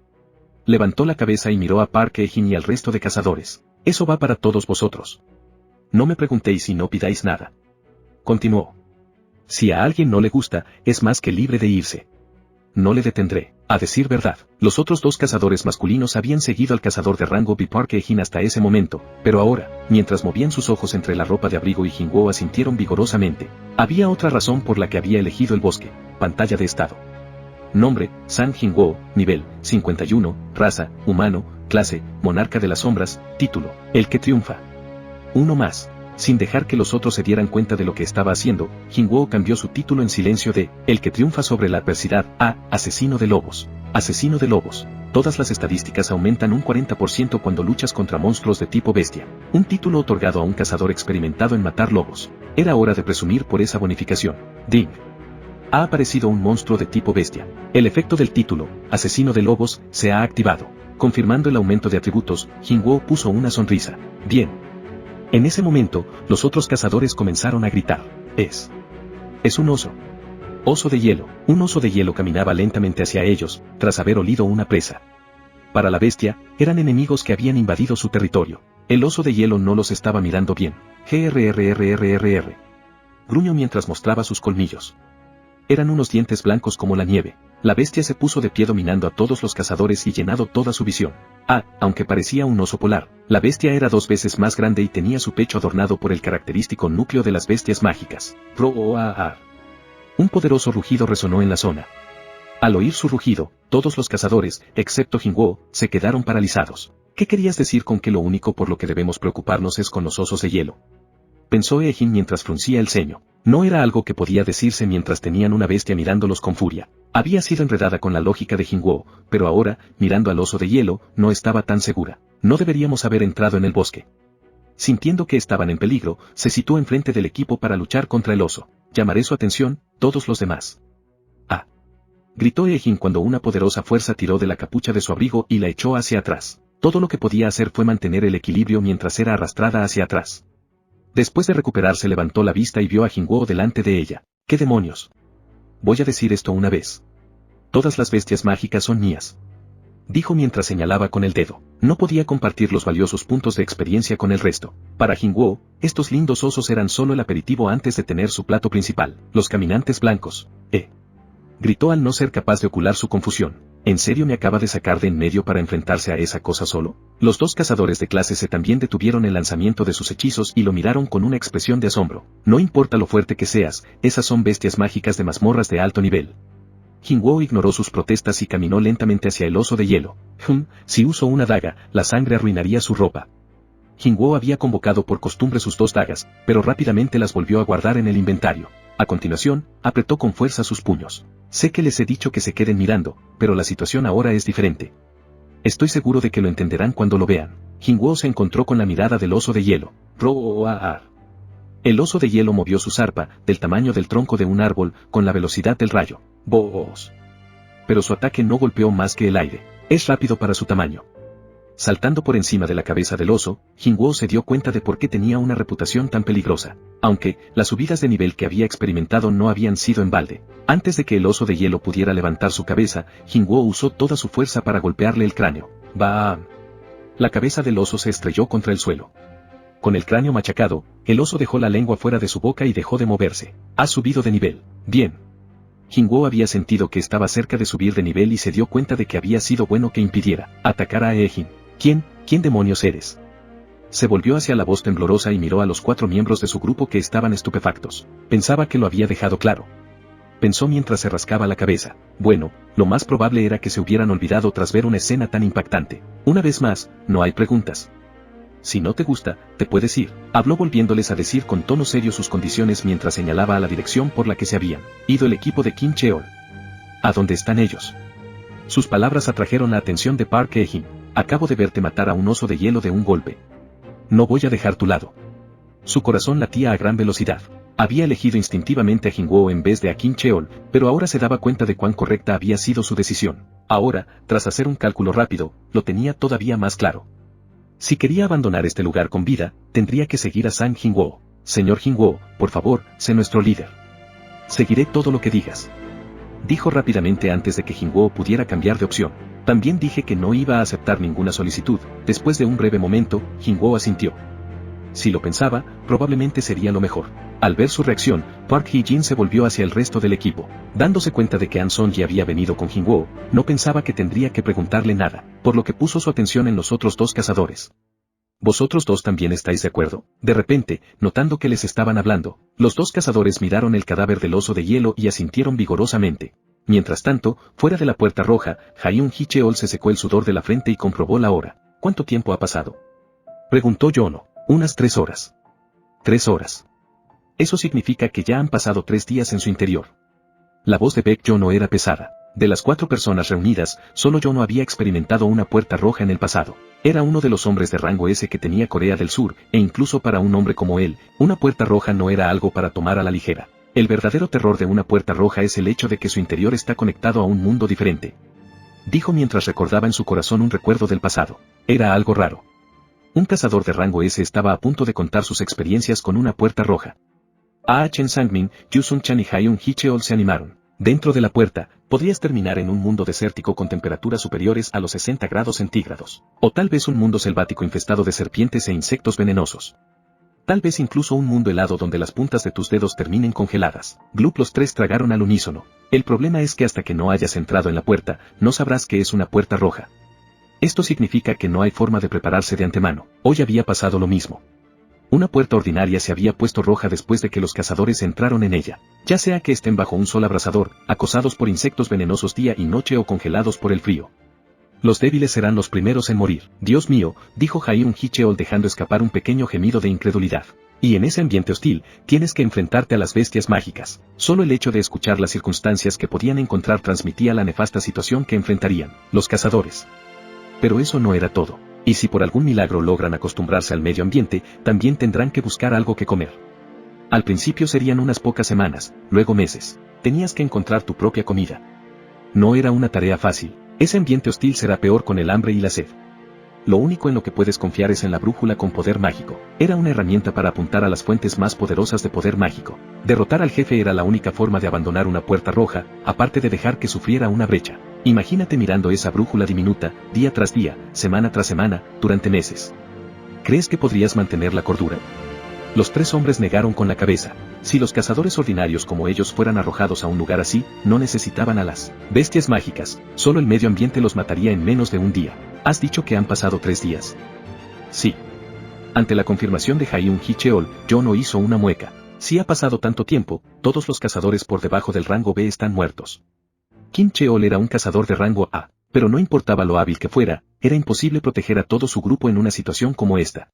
Levantó la cabeza y miró a Park Hae-jin y al resto de cazadores. Eso va para todos vosotros. No me preguntéis y no pidáis nada. Continuó. Si a alguien no le gusta, es más que libre de irse. No le detendré. A decir verdad, los otros dos cazadores masculinos habían seguido al cazador de rango B. Park Hae-jin hasta ese momento, pero ahora, mientras movían sus ojos entre la ropa de abrigo y Jingwo asintieron vigorosamente. Había otra razón por la que había elegido el bosque. Pantalla de estado. Nombre, San Jingwo, nivel, 51, raza, humano, clase, monarca de las sombras, título, el que triunfa. Uno más. Sin dejar que los otros se dieran cuenta de lo que estaba haciendo, Jingwo cambió su título en silencio de El que triunfa sobre la adversidad a Asesino de lobos. Asesino de lobos. Todas las estadísticas aumentan un 40% cuando luchas contra monstruos de tipo bestia. Un título otorgado a un cazador experimentado en matar lobos. Era hora de presumir por esa bonificación. Ding. Ha aparecido un monstruo de tipo bestia. El efecto del título, Asesino de lobos, se ha activado. Confirmando el aumento de atributos, Jingwo puso una sonrisa. Bien. En ese momento, los otros cazadores comenzaron a gritar. Es un oso. Oso de hielo. Un oso de hielo caminaba lentamente hacia ellos, tras haber olido una presa. Para la bestia, eran enemigos que habían invadido su territorio. El oso de hielo no los estaba mirando bien. Grrrrrrrr. Gruñó mientras mostraba sus colmillos. Eran unos dientes blancos como la nieve. La bestia se puso de pie dominando a todos los cazadores y llenando toda su visión. Aunque parecía un oso polar, la bestia era 2 veces más grande y tenía su pecho adornado por el característico núcleo de las bestias mágicas. Roar. Un poderoso rugido resonó en la zona. Al oír su rugido, todos los cazadores, excepto Jingwo, se quedaron paralizados. ¿Qué querías decir con que lo único por lo que debemos preocuparnos es con los osos de hielo? pensó Ejin mientras fruncía el ceño. No era algo que podía decirse mientras tenían una bestia mirándolos con furia. Había sido enredada con la lógica de Jinwoo, pero ahora, mirando al oso de hielo, no estaba tan segura. No deberíamos haber entrado en el bosque. Sintiendo que estaban en peligro, se situó enfrente del equipo para luchar contra el oso. Llamaré su atención, todos los demás. ¡Ah! Gritó Ejin cuando una poderosa fuerza tiró de la capucha de su abrigo y la echó hacia atrás. Todo lo que podía hacer fue mantener el equilibrio mientras era arrastrada hacia atrás. Después de recuperarse levantó la vista y vio a Jinwoo delante de ella. ¡Qué demonios! Voy a decir esto una vez. Todas las bestias mágicas son mías. Dijo mientras señalaba con el dedo. No podía compartir los valiosos puntos de experiencia con el resto. Para Jinwoo, estos lindos osos eran solo el aperitivo antes de tener su plato principal. Los caminantes blancos. Gritó al no ser capaz de ocultar su confusión. ¿En serio me acaba de sacar de en medio para enfrentarse a esa cosa solo? Los dos cazadores de clase C también detuvieron el lanzamiento de sus hechizos y lo miraron con una expresión de asombro. No importa lo fuerte que seas, esas son bestias mágicas de mazmorras de alto nivel. Jinwoo ignoró sus protestas y caminó lentamente hacia el oso de hielo. Si uso una daga, la sangre arruinaría su ropa. Jinwoo había convocado por costumbre sus dos dagas, pero rápidamente las volvió a guardar en el inventario. A continuación, apretó con fuerza sus puños. Sé que les he dicho que se queden mirando, pero la situación ahora es diferente. Estoy seguro de que lo entenderán cuando lo vean. Jinwoo se encontró con la mirada del oso de hielo. ¡Roar! El oso de hielo movió su zarpa, del tamaño del tronco de un árbol, con la velocidad del rayo. ¡Boos! Pero su ataque no golpeó más que el aire. Es rápido para su tamaño. Saltando por encima de la cabeza del oso, Jinwoo se dio cuenta de por qué tenía una reputación tan peligrosa. Aunque, las subidas de nivel que había experimentado no habían sido en balde. Antes de que el oso de hielo pudiera levantar su cabeza, Jinwoo usó toda su fuerza para golpearle el cráneo. ¡Bam! La cabeza del oso se estrelló contra el suelo. Con el cráneo machacado, el oso dejó la lengua fuera de su boca y dejó de moverse. Ha subido de nivel. Bien. Jinwoo había sentido que estaba cerca de subir de nivel y se dio cuenta de que había sido bueno que impidiera atacar a Ejin. ¿Quién demonios eres? Se volvió hacia la voz temblorosa y miró a los 4 miembros de su grupo que estaban estupefactos. Pensaba que lo había dejado claro. Pensó mientras se rascaba la cabeza. Bueno, lo más probable era que se hubieran olvidado tras ver una escena tan impactante. Una vez más, no hay preguntas. Si no te gusta, te puedes ir. Habló volviéndoles a decir con tono serio sus condiciones mientras señalaba a la dirección por la que se habían ido el equipo de Kim Cheol. ¿A dónde están ellos? Sus palabras atrajeron la atención de Park Ejin. Acabo de verte matar a un oso de hielo de un golpe. No voy a dejar tu lado. Su corazón latía a gran velocidad. Había elegido instintivamente a Jinwoo en vez de a Kim Cheol, pero ahora se daba cuenta de cuán correcta había sido su decisión. Ahora, tras hacer un cálculo rápido, lo tenía todavía más claro. Si quería abandonar este lugar con vida, tendría que seguir a Sang Jinwoo. Señor Jinwoo, por favor, sé nuestro líder. Seguiré todo lo que digas. Dijo rápidamente antes de que Jinwoo pudiera cambiar de opción. También dije que no iba a aceptar ninguna solicitud. Después de un breve momento, Jinwoo asintió. Si lo pensaba, probablemente sería lo mejor. Al ver su reacción, Park Hee-jin se volvió hacia el resto del equipo. Dándose cuenta de que An Song-ji había venido con Jinwoo, no pensaba que tendría que preguntarle nada, por lo que puso su atención en los otros dos cazadores. ¿Vosotros dos también estáis de acuerdo? De repente, notando que les estaban hablando, los dos cazadores miraron el cadáver del oso de hielo y asintieron vigorosamente. Mientras tanto, fuera de la puerta roja, Hyun Hee Cheol se secó el sudor de la frente y comprobó la hora. ¿Cuánto tiempo ha pasado? Preguntó Yono. Unas 3 horas. 3 horas. Eso significa que ya han pasado 3 días en su interior. La voz de Baek Yono era pesada. De las 4 personas reunidas, solo Yono había experimentado una puerta roja en el pasado. Era uno de los hombres de rango S que tenía Corea del Sur, e incluso para un hombre como él, una puerta roja no era algo para tomar a la ligera. El verdadero terror de una puerta roja es el hecho de que su interior está conectado a un mundo diferente. Dijo mientras recordaba en su corazón un recuerdo del pasado. Era algo raro. Un cazador de rango S estaba a punto de contar sus experiencias con una puerta roja. Chen Sang-min, Yu Sun-chan y Hyun Hee Cheol se animaron. Dentro de la puerta, podrías terminar en un mundo desértico con temperaturas superiores a los 60 grados centígrados. O tal vez un mundo selvático infestado de serpientes e insectos venenosos. Tal vez incluso un mundo helado donde las puntas de tus dedos terminen congeladas. Gloop, los 3 tragaron al unísono. El problema es que hasta que no hayas entrado en la puerta, no sabrás que es una puerta roja. Esto significa que no hay forma de prepararse de antemano. Hoy había pasado lo mismo. Una puerta ordinaria se había puesto roja después de que los cazadores entraron en ella. Ya sea que estén bajo un sol abrasador, acosados por insectos venenosos día y noche o congelados por el frío. Los débiles serán los primeros en morir. Dios mío, dijo Hyun Hee Cheol dejando escapar un pequeño gemido de incredulidad. Y en ese ambiente hostil, tienes que enfrentarte a las bestias mágicas. Solo el hecho de escuchar las circunstancias que podían encontrar transmitía la nefasta situación que enfrentarían los cazadores. Pero eso no era todo. Y si por algún milagro logran acostumbrarse al medio ambiente, también tendrán que buscar algo que comer. Al principio serían unas pocas semanas, luego meses. Tenías que encontrar tu propia comida. No era una tarea fácil. Ese ambiente hostil será peor con el hambre y la sed. Lo único en lo que puedes confiar es en la brújula con poder mágico. Era una herramienta para apuntar a las fuentes más poderosas de poder mágico. Derrotar al jefe era la única forma de abandonar una puerta roja, aparte de dejar que sufriera una brecha. Imagínate mirando esa brújula diminuta, día tras día, semana tras semana, durante meses. ¿Crees que podrías mantener la cordura? Los tres hombres negaron con la cabeza. Si los cazadores ordinarios como ellos fueran arrojados a un lugar así, no necesitaban a las bestias mágicas, solo el medio ambiente los mataría en menos de un día. ¿Has dicho que han pasado 3 días? Sí. Ante la confirmación de Hyun Hee Cheol, Jono hizo una mueca. Si ha pasado tanto tiempo, todos los cazadores por debajo del rango B están muertos. Kim Cheol era un cazador de rango A, pero no importaba lo hábil que fuera, era imposible proteger a todo su grupo en una situación como esta.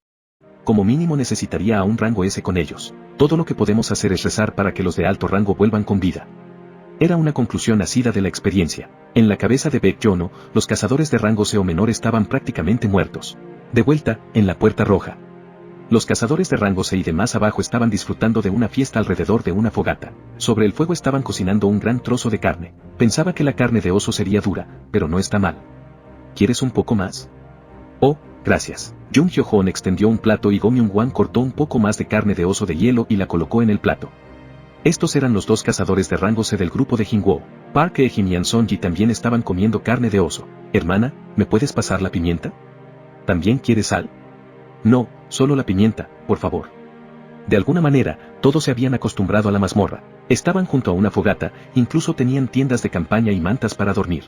Como mínimo necesitaría a un rango S con ellos. Todo lo que podemos hacer es rezar para que los de alto rango vuelvan con vida. Era una conclusión nacida de la experiencia. En la cabeza de Baek Jono, los cazadores de rango C o menor estaban prácticamente muertos. De vuelta, en la puerta roja. Los cazadores de rango C y de más abajo estaban disfrutando de una fiesta alrededor de una fogata. Sobre el fuego estaban cocinando un gran trozo de carne. Pensaba que la carne de oso sería dura, pero no está mal. ¿Quieres un poco más? Oh, gracias. Jung Hyo-Hon extendió un plato y Go Myung-Wan cortó un poco más de carne de oso de hielo y la colocó en el plato. Estos eran los dos cazadores de rango C del grupo de Jingwoo. Park Hye-Jin y An Son-ji también estaban comiendo carne de oso. Hermana, ¿me puedes pasar la pimienta? ¿También quieres sal? No, solo la pimienta, por favor. De alguna manera, todos se habían acostumbrado a la mazmorra. Estaban junto a una fogata, incluso tenían tiendas de campaña y mantas para dormir.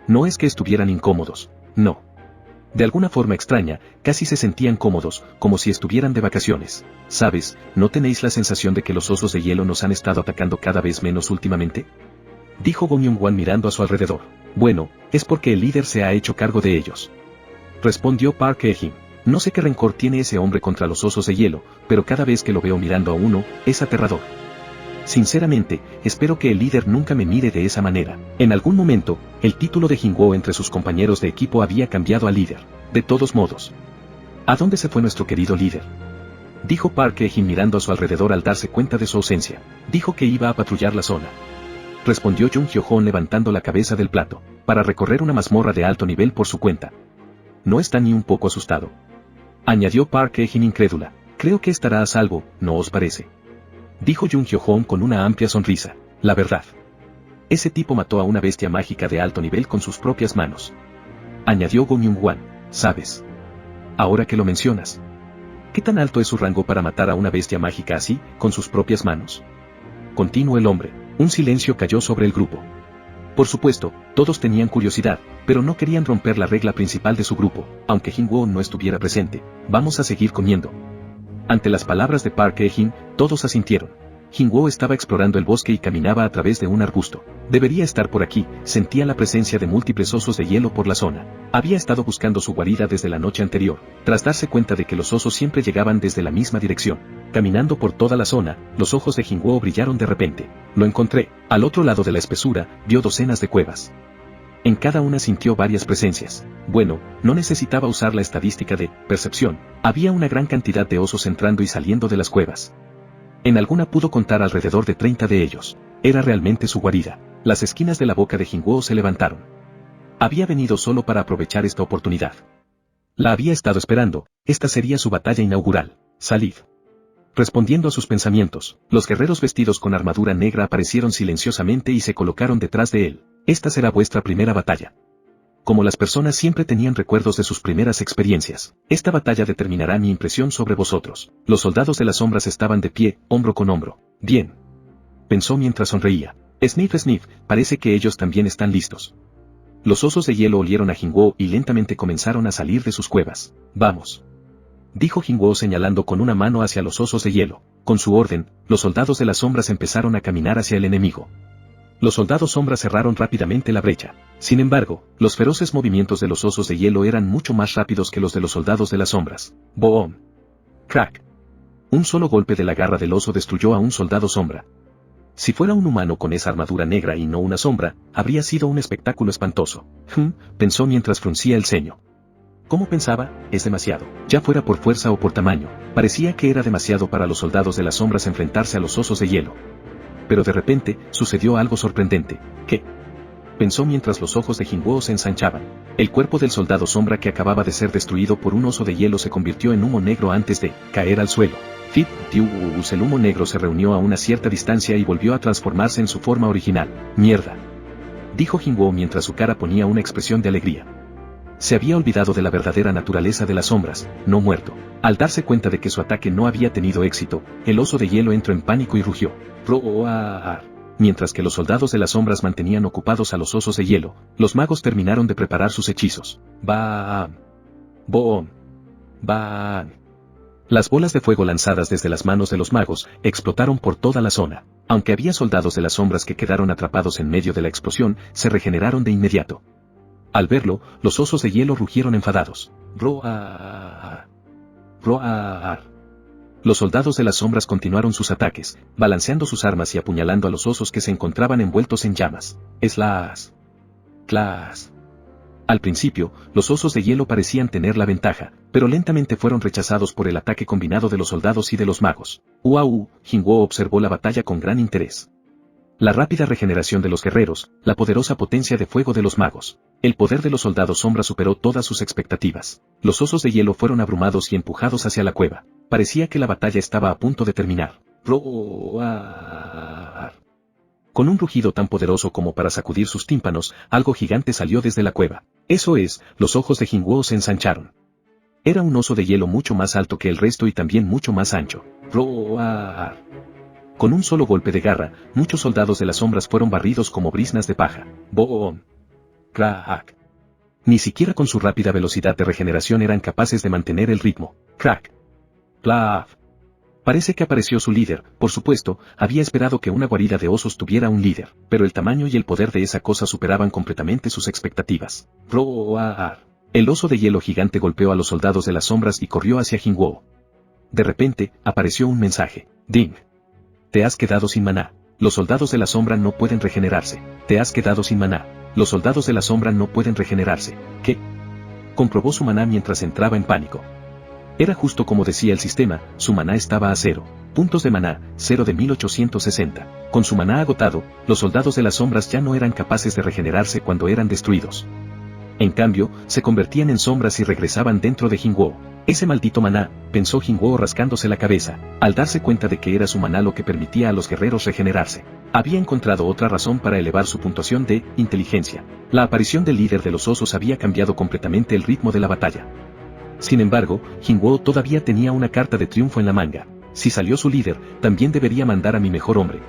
No es que estuvieran incómodos, no. De alguna forma extraña, casi se sentían cómodos, como si estuvieran de vacaciones. ¿Sabes, no tenéis la sensación de que los osos de hielo nos han estado atacando cada vez menos últimamente? Dijo Go Myung-Wan mirando a su alrededor. Bueno, es porque el líder se ha hecho cargo de ellos. Respondió Park Hye-Jin. No sé qué rencor tiene ese hombre contra los osos de hielo, pero cada vez que lo veo mirando a uno, es aterrador. Sinceramente, espero que el líder nunca me mire de esa manera. En algún momento, el título de Jingwoo entre sus compañeros de equipo había cambiado a líder. De todos modos. ¿A dónde se fue nuestro querido líder? Dijo Park Hye-Jin mirando a su alrededor al darse cuenta de su ausencia. Dijo que iba a patrullar la zona. Respondió Jung Hyo-Hon levantando la cabeza del plato, para recorrer una mazmorra de alto nivel por su cuenta. No está ni un poco asustado. Añadió Park Hye-Jin incrédula. Creo que estará a salvo, ¿no os parece? Dijo Jung Hyo-Hon con una amplia sonrisa. La verdad. Ese tipo mató a una bestia mágica de alto nivel con sus propias manos. Añadió Go Myung-Wan. ¿Sabes? Ahora que lo mencionas. ¿Qué tan alto es su rango para matar a una bestia mágica así, con sus propias manos? Continuó el hombre. Un silencio cayó sobre el grupo. Por supuesto, todos tenían curiosidad, pero no querían romper la regla principal de su grupo, aunque Jingwoo no estuviera presente. Vamos a seguir comiendo. Ante las palabras de Park Hye-Jin, todos asintieron. Jingwoo estaba explorando el bosque y caminaba a través de un arbusto. Debería estar por aquí, sentía la presencia de múltiples osos de hielo por la zona. Había estado buscando su guarida desde la noche anterior, tras darse cuenta de que los osos siempre llegaban desde la misma dirección. Caminando por toda la zona, los ojos de Jingwoo brillaron de repente. Lo encontré. Al otro lado de la espesura, vio docenas de cuevas. En cada una sintió varias presencias. Bueno, no necesitaba usar la estadística de percepción. Había una gran cantidad de osos entrando y saliendo de las cuevas. En alguna pudo contar alrededor de 30 de ellos. Era realmente su guarida. Las esquinas de la boca de Jingwoo se levantaron. Había venido solo para aprovechar esta oportunidad. La había estado esperando. Esta sería su batalla inaugural. Salid. Respondiendo a sus pensamientos, los guerreros vestidos con armadura negra aparecieron silenciosamente y se colocaron detrás de él. Esta será vuestra primera batalla. Como las personas siempre tenían recuerdos de sus primeras experiencias, esta batalla determinará mi impresión sobre vosotros. Los soldados de las sombras estaban de pie, hombro con hombro. Bien. Pensó mientras sonreía. Sniff, sniff, parece que ellos también están listos. Los osos de hielo olieron a Jingwoo y lentamente comenzaron a salir de sus cuevas. Vamos. Dijo Jingwoo señalando con una mano hacia los osos de hielo. Con su orden, los soldados de las sombras empezaron a caminar hacia el enemigo. Los soldados sombras cerraron rápidamente la brecha. Sin embargo, los feroces movimientos de los osos de hielo eran mucho más rápidos que los de los soldados de las sombras. Boom. Crack. Un solo golpe de la garra del oso destruyó a un soldado sombra. Si fuera un humano con esa armadura negra y no una sombra, habría sido un espectáculo espantoso. Pensó mientras fruncía el ceño. ¿Cómo pensaba? Es demasiado. Ya fuera por fuerza o por tamaño, parecía que era demasiado para los soldados de las sombras enfrentarse a los osos de hielo. Pero de repente, sucedió algo sorprendente. ¿Qué? Pensó mientras los ojos de Jinwoo se ensanchaban. El cuerpo del soldado sombra que acababa de ser destruido por un oso de hielo se convirtió en humo negro antes de caer al suelo. El humo negro se reunió a una cierta distancia y volvió a transformarse en su forma original. ¡Mierda!, dijo Jinwoo mientras su cara ponía una expresión de alegría. Se había olvidado de la verdadera naturaleza de las sombras, no muerto. Al darse cuenta de que su ataque no había tenido éxito, el oso de hielo entró en pánico y rugió. ¡Roar! Mientras que los soldados de las sombras mantenían ocupados a los osos de hielo, los magos terminaron de preparar sus hechizos. ¡Bam! ¡Boom! ¡Bam! Las bolas de fuego lanzadas desde las manos de los magos explotaron por toda la zona. Aunque había soldados de las sombras que quedaron atrapados en medio de la explosión, se regeneraron de inmediato. Al verlo, los osos de hielo rugieron enfadados. ¡Roar! ¡Roar! Los soldados de las sombras continuaron sus ataques, balanceando sus armas y apuñalando a los osos que se encontraban envueltos en llamas. ¡Slash! ¡Clash! Al principio, los osos de hielo parecían tener la ventaja, pero lentamente fueron rechazados por el ataque combinado de los soldados y de los magos. Jinwoo observó la batalla con gran interés. La rápida regeneración de los guerreros, la poderosa potencia de fuego de los magos. El poder de los soldados sombra superó todas sus expectativas. Los osos de hielo fueron abrumados y empujados hacia la cueva. Parecía que la batalla estaba a punto de terminar. ¡Roar! Con un rugido tan poderoso como para sacudir sus tímpanos, algo gigante salió desde la cueva. Eso es, los ojos de Jinwoo se ensancharon. Era un oso de hielo mucho más alto que el resto y también mucho más ancho. ¡Roar! Con un solo golpe de garra, muchos soldados de las sombras fueron barridos como briznas de paja. ¡Boom! ¡Crack! Ni siquiera con su rápida velocidad de regeneración eran capaces de mantener el ritmo. ¡Crack! ¡Plaf! Parece que apareció su líder. Por supuesto, había esperado que una guarida de osos tuviera un líder, pero el tamaño y el poder de esa cosa superaban completamente sus expectativas. ¡Roar! El oso de hielo gigante golpeó a los soldados de las sombras y corrió hacia Jinwoo. De repente, apareció un mensaje. ¡Ding! Te has quedado sin maná. Los soldados de la sombra no pueden regenerarse. Te has quedado sin maná. Los soldados de la sombra no pueden regenerarse. ¿Qué? Comprobó su maná mientras entraba en pánico. Era justo como decía el sistema, su maná estaba a 0. Puntos de maná, 0 de 1860. Con su maná agotado, los soldados de las sombras ya no eran capaces de regenerarse cuando eran destruidos. En cambio, se convertían en sombras y regresaban dentro de Jinwoo. Ese maldito maná, pensó Jinwoo rascándose la cabeza, al darse cuenta de que era su maná lo que permitía a los guerreros regenerarse. Había encontrado otra razón para elevar su puntuación de inteligencia. La aparición del líder de los osos había cambiado completamente el ritmo de la batalla. Sin embargo, Jinwoo todavía tenía una carta de triunfo en la manga. Si salió su líder, también debería mandar a mi mejor hombre.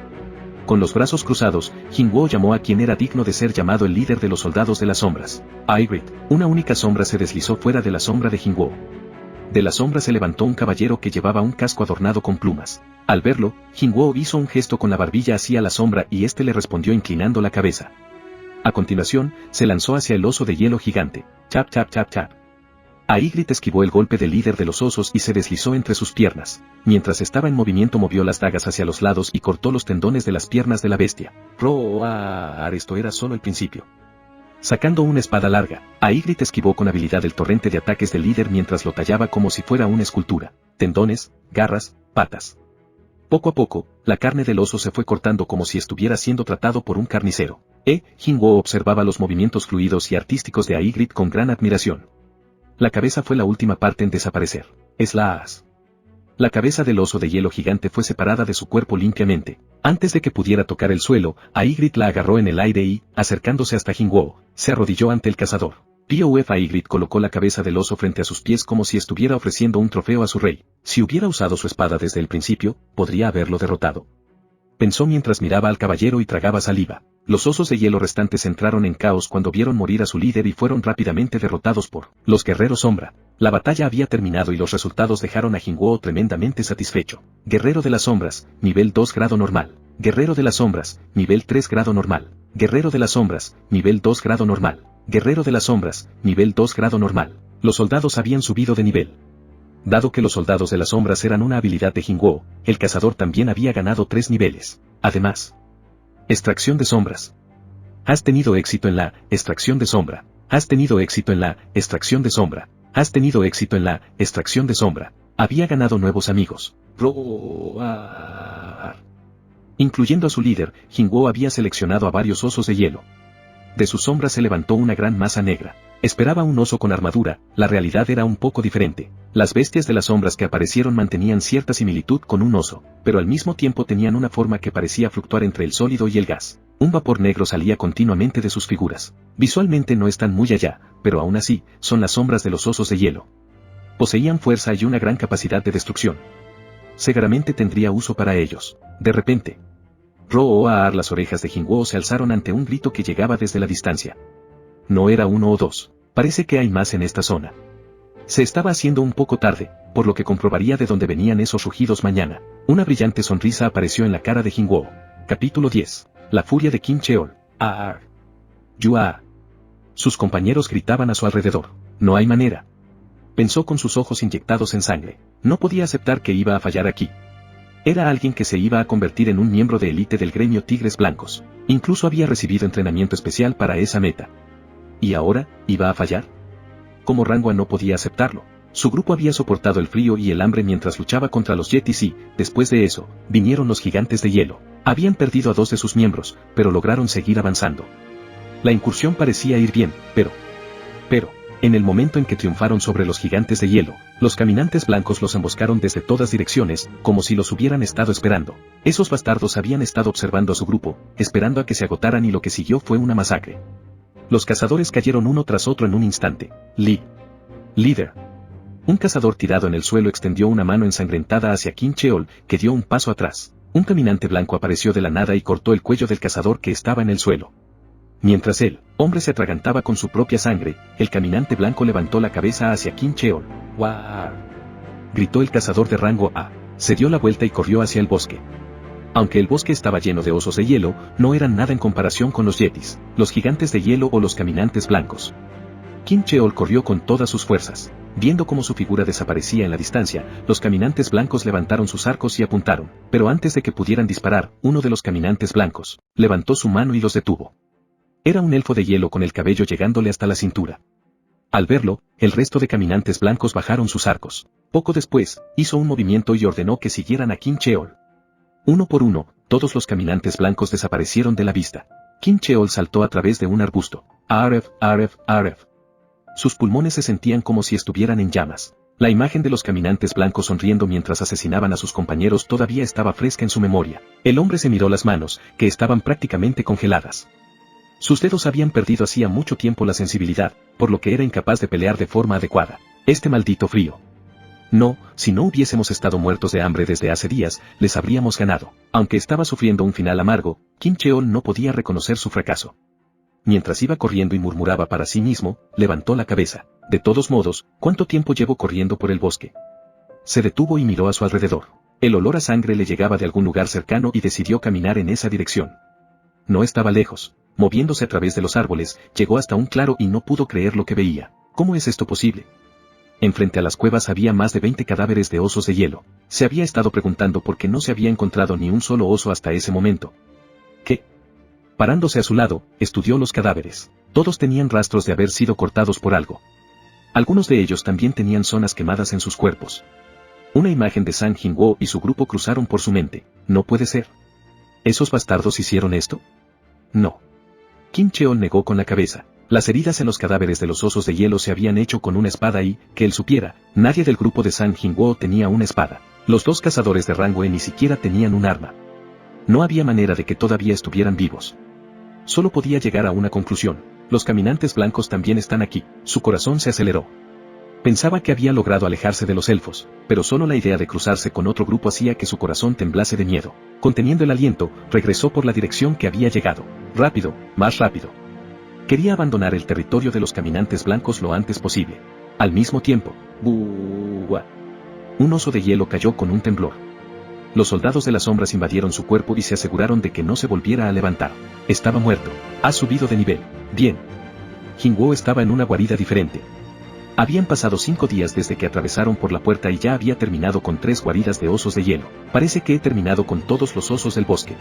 Con los brazos cruzados, Jinwoo llamó a quien era digno de ser llamado el líder de los soldados de las sombras. Ygritte. Una única sombra se deslizó fuera de la sombra de Jinwoo. De la sombra se levantó un caballero que llevaba un casco adornado con plumas. Al verlo, Jinwoo hizo un gesto con la barbilla hacia la sombra y este le respondió inclinando la cabeza. A continuación, se lanzó hacia el oso de hielo gigante. Chap chap chap chap. Ygritte esquivó el golpe del líder de los osos y se deslizó entre sus piernas. Mientras estaba en movimiento movió las dagas hacia los lados y cortó los tendones de las piernas de la bestia. ¡Roar! Esto era solo el principio. Sacando una espada larga, Ygritte esquivó con habilidad el torrente de ataques del líder mientras lo tallaba como si fuera una escultura. Tendones, garras, patas. Poco a poco, la carne del oso se fue cortando como si estuviera siendo tratado por un carnicero. Jinwoo observaba los movimientos fluidos y artísticos de Ygritte con gran admiración. La cabeza fue la última parte en desaparecer. Slash. La cabeza del oso de hielo gigante fue separada de su cuerpo limpiamente. Antes de que pudiera tocar el suelo, Ygritte la agarró en el aire y, acercándose hasta Jinwoo, se arrodilló ante el cazador. Ygritte colocó la cabeza del oso frente a sus pies como si estuviera ofreciendo un trofeo a su rey. Si hubiera usado su espada desde el principio, podría haberlo derrotado. Pensó mientras miraba al caballero y tragaba saliva. Los osos de hielo restantes entraron en caos cuando vieron morir a su líder y fueron rápidamente derrotados por los guerreros sombra. La batalla había terminado y los resultados dejaron a Jinwoo tremendamente satisfecho. Guerrero de las sombras, nivel 2 grado normal. Guerrero de las sombras, nivel 3 grado normal. Guerrero de las sombras, nivel 2 grado normal. Guerrero de las sombras, nivel 2 grado normal. Los soldados habían subido de nivel. Dado que los soldados de las sombras eran una habilidad de Jingwo, el cazador también había ganado 3 niveles. Además, extracción de sombras. Has tenido éxito en la extracción de sombra. Has tenido éxito en la extracción de sombra. Has tenido éxito en la extracción de sombra. Había ganado nuevos amigos. Roar. Incluyendo a su líder, Jingwo había seleccionado a varios osos de hielo. De sus sombras se levantó una gran masa negra. Esperaba un oso con armadura, la realidad era un poco diferente. Las bestias de las sombras que aparecieron mantenían cierta similitud con un oso, pero al mismo tiempo tenían una forma que parecía fluctuar entre el sólido y el gas. Un vapor negro salía continuamente de sus figuras. Visualmente no están muy allá, pero aún así, son las sombras de los osos de hielo. Poseían fuerza y una gran capacidad de destrucción. Seguramente tendría uso para ellos. De repente, Roar, las orejas de Jingwo se alzaron ante un grito que llegaba desde la distancia. No era uno o dos, parece que hay más en esta zona. Se estaba haciendo un poco tarde, por lo que comprobaría de dónde venían esos rugidos mañana. Una brillante sonrisa apareció en la cara de Jingwo. Capítulo 10. La furia de Kim Cheol. ¡Ah! ¡Yua! Sus compañeros gritaban a su alrededor. No hay manera. Pensó con sus ojos inyectados en sangre. No podía aceptar que iba a fallar aquí. Era alguien que se iba a convertir en un miembro de élite del gremio Tigres Blancos. Incluso había recibido entrenamiento especial para esa meta. ¿Y ahora, iba a fallar? Como Rangua no podía aceptarlo. Su grupo había soportado el frío y el hambre mientras luchaba contra los Yetis y, después de eso, vinieron los gigantes de hielo. Habían perdido a 2 de sus miembros, pero lograron seguir avanzando. La incursión parecía ir bien, pero, en el momento en que triunfaron sobre los gigantes de hielo, los caminantes blancos los emboscaron desde todas direcciones, como si los hubieran estado esperando. Esos bastardos habían estado observando a su grupo, esperando a que se agotaran y lo que siguió fue una masacre. Los cazadores cayeron uno tras otro en un instante. Líder. Un cazador tirado en el suelo extendió una mano ensangrentada hacia Kim Cheol, que dio un paso atrás. Un caminante blanco apareció de la nada y cortó el cuello del cazador que estaba en el suelo. Mientras el hombre se atragantaba con su propia sangre, el caminante blanco levantó la cabeza hacia Kim Cheol. ¡Guau! Gritó el cazador de rango A. Se dio la vuelta y corrió hacia el bosque. Aunque el bosque estaba lleno de osos de hielo, no eran nada en comparación con los yetis, los gigantes de hielo o los caminantes blancos. Kim Cheol corrió con todas sus fuerzas. Viendo cómo su figura desaparecía en la distancia, los caminantes blancos levantaron sus arcos y apuntaron, pero antes de que pudieran disparar, uno de los caminantes blancos levantó su mano y los detuvo. Era un elfo de hielo con el cabello llegándole hasta la cintura. Al verlo, el resto de caminantes blancos bajaron sus arcos. Poco después, hizo un movimiento y ordenó que siguieran a Kim Cheol. Uno por uno, todos los caminantes blancos desaparecieron de la vista. Kim Cheol saltó a través de un arbusto. Aref, aref, aref. Sus pulmones se sentían como si estuvieran en llamas. La imagen de los caminantes blancos sonriendo mientras asesinaban a sus compañeros todavía estaba fresca en su memoria. El hombre se miró las manos, que estaban prácticamente congeladas. Sus dedos habían perdido hacía mucho tiempo la sensibilidad, por lo que era incapaz de pelear de forma adecuada. Este maldito frío. No, si no hubiésemos estado muertos de hambre desde hace días, les habríamos ganado. Aunque estaba sufriendo un final amargo, Kim Cheol no podía reconocer su fracaso. Mientras iba corriendo y murmuraba para sí mismo, levantó la cabeza. De todos modos, ¿cuánto tiempo llevo corriendo por el bosque? Se detuvo y miró a su alrededor. El olor a sangre le llegaba de algún lugar cercano y decidió caminar en esa dirección. No estaba lejos. Moviéndose a través de los árboles, llegó hasta un claro y no pudo creer lo que veía. ¿Cómo es esto posible? Enfrente a las cuevas había más de 20 cadáveres de osos de hielo. Se había estado preguntando por qué no se había encontrado ni un solo oso hasta ese momento. ¿Qué? Parándose a su lado, estudió los cadáveres. Todos tenían rastros de haber sido cortados por algo. Algunos de ellos también tenían zonas quemadas en sus cuerpos. Una imagen de Sang Jingwo y su grupo cruzaron por su mente. No puede ser. ¿Esos bastardos hicieron esto? No. Kim Cheol negó con la cabeza. Las heridas en los cadáveres de los osos de hielo se habían hecho con una espada y, que él supiera, nadie del grupo de Sang Jingwo tenía una espada. Los 2 cazadores de rango E ni siquiera tenían un arma. No había manera de que todavía estuvieran vivos. Solo podía llegar a una conclusión. Los caminantes blancos también están aquí. Su corazón se aceleró. Pensaba que había logrado alejarse de los elfos, pero solo la idea de cruzarse con otro grupo hacía que su corazón temblase de miedo. Conteniendo el aliento, regresó por la dirección que había llegado. Rápido, más rápido. Quería abandonar el territorio de los caminantes blancos lo antes posible. Al mismo tiempo, ¡buah! Un oso de hielo cayó con un temblor. Los soldados de las sombras invadieron su cuerpo y se aseguraron de que no se volviera a levantar. Estaba muerto. Ha subido de nivel. Bien. Jingwo estaba en una guarida diferente. Habían pasado 5 días desde que atravesaron por la puerta y ya había terminado con 3 guaridas de osos de hielo. Parece que he terminado con todos los osos del bosque.